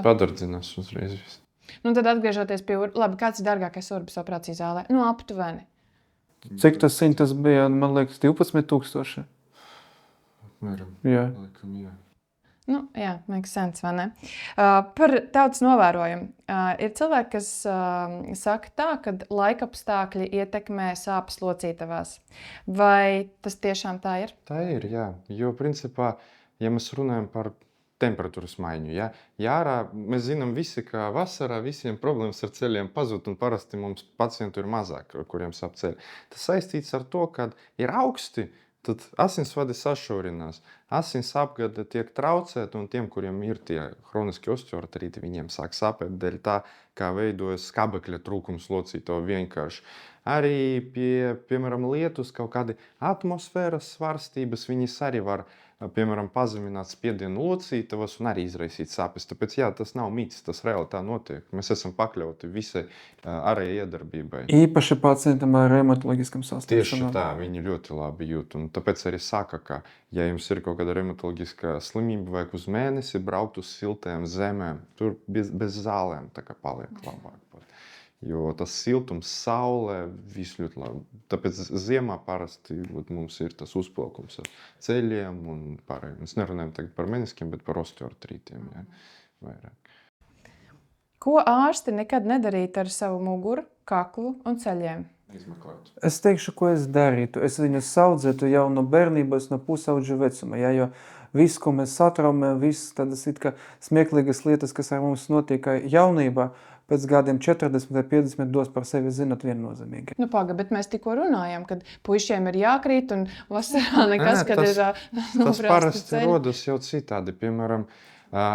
S2: Padardzinās uzreiz viss.
S1: Tad atgriežoties pie labi, kāds ir dārgākais urbis operācijas zālē? Aptuveni.
S3: Cik tas bija, man liekas, 12 000.
S2: Jā.
S1: Jā, makes sense, vai ne? Par tautas novērojumu. Ir cilvēki, kas saka tā, ka laikapstākļi ietekmē sāpes locītavās. Vai tas tiešām tā ir?
S2: Tā ir, jā. Jo, principā, ja mēs runājam par temperatūras maiņu, ārā mēs zinām visi, ka vasarā visiem problēmas ar ceļiem pazūd, un parasti mums pacientu ir mazāk, kuriem sāp ceļi. Tas saistīts ar to, ka ir augsti, tad asinsvadi sašaurinās, asins apgāde tiek traucēta, un tiem, kuriem ir tie hroniski osteoartrīti, viņiem sāk sāpēt dēļ tā, kā veidojas skābekļa trūkums locītava vienkārši. Arī piemēram, lietus kaut kādi atmosfēras svārstības, viņas arī var, piemēram, pazemināt spiedienu locītavas un arī izraisīt sāpes. Tāpēc, jā, tas nav mīts, tas reāli tā notiek. Mēs esam pakļauti visai ārējai iedarbībai.
S3: Īpaši pacientam ar reumatoloģiskam saslimšanām.
S2: Tieši tā, viņi ļoti labi jūt. Un tāpēc arī saka, ka, ja jums ir kaut kāda reumatoloģiskā slimība, vajag uz mēnesi braukt uz siltām zemēm, tur bez zālēm tā kā paliek labāk. Jo tas siltums, saulē, viss ļoti labi. Tāpēc ziemā parasti mums ir tas uzplaukums ar ceļiem un pārējiem. Mēs nerunājam tagad par meniskiem, bet par osteoartrītiem. Jā, vairāk.
S1: Ko ārsti nekad nedarītu ar savu muguru, kaklu un ceļiem?
S2: Izmeklēt.
S3: Es teikšu, ko es darītu. Es viņus audzētu jau no bērnības, no pusaudža vecuma. Jā, jo viss, ko mēs satraumējam, visas tādas it kā smieklīgas lietas, kas ar mums notiek jaunībā, pēc gadiem 40 vai 50 dos par sevi zināt viennozīmīgi.
S1: Bet mēs tikko runājam, kad puišiem ir jākrīt un vasarā nekas, kad ir
S2: tas parasti rodas jau citādi. Piemēram,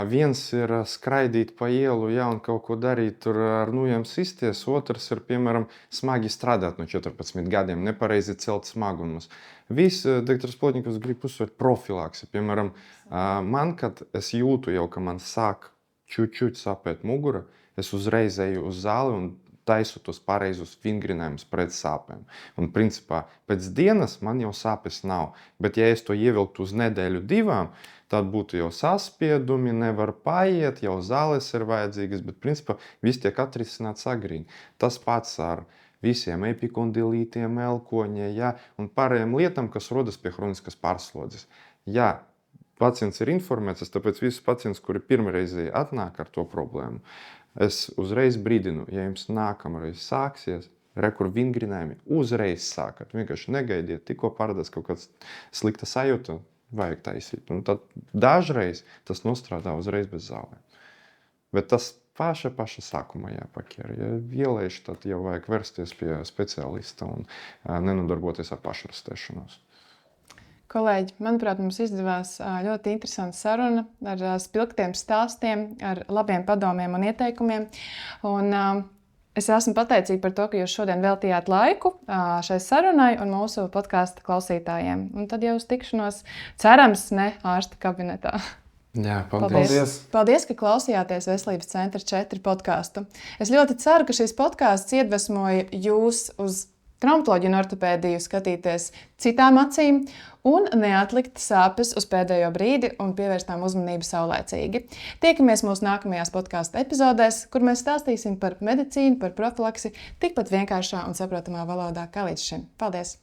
S2: viens ir skraidīt pa ielu, un kaut ko darīt tur ar nujām sisties, otrs ir, piemēram, smagi strādāt no 14 gadiem, nepareizi celt smagumus. Viss doktors Plotnikovs grib uzsvērt profilaksi. Piemēram, man, kad es jūtu jau, ka man sāk čučuļ sapēt mugura, es uzreiz eju uz zāli un taisu tos pareizus vingrinājumus pret sāpēm. Un, principā, pēc dienas man jau sāpes nav. Bet, ja es to ievilktu uz nedēļu 2, tad būtu jau saspiedumi, nevar paiet, jau zāles ir vajadzīgas, bet, principā, viss tiek atrisināts agrīni. Tas pats ar visiem epikondilītiem, elkoņiem, un pārējiem lietām, kas rodas pie hroniskas pārslodzes. Jā, pacients ir informēts, tāpēc visus pacientus, kuri pirmreizēji atnāk ar to problēmu, es uzreiz brīdinu, ja jums nākamreiz sāksies, rekur vingrinājumi, uzreiz sākat. Vienkārši negaidiet, tikko parādās kaut kāds slikta sajūta, vajag taisīt. Un tad dažreiz tas nostrādā uzreiz bez zālēm. Bet tas paša sākumā jāpaķer. Ja ielieši, tad jau vajag vērsties pie speciālista un nenodarboties ar pašarastēšanos.
S1: Kolēģi, manuprāt, mums izdevās ļoti interesanta saruna ar spilgtiem stāstiem, ar labiem padomiem un ieteikumiem. Un es esmu pateicīga par to, ka jūs šodien veltījāt laiku šai sarunai un mūsu podkāsta klausītājiem. Un tad jau uz tikšanos, cerams, ne ārsta kabinetā.
S2: Jā, paldies.
S1: Paldies, ka klausījāties Veselības centra 4 podkāstu. Es ļoti ceru, ka šīs podkāsts iedvesmoja jūs uz traumatoloģiju un ortopēdiju skatīties citām acīm un neatlikt sāpes uz pēdējo brīdi un pievērst tām uzmanību saulēcīgi. Tiekamies mūsu nākamajās podkāstu epizodēs, kur mēs stāstīsim par medicīnu, par profilaksi tikpat vienkāršā un saprotamā valodā kā līdz šim. Paldies!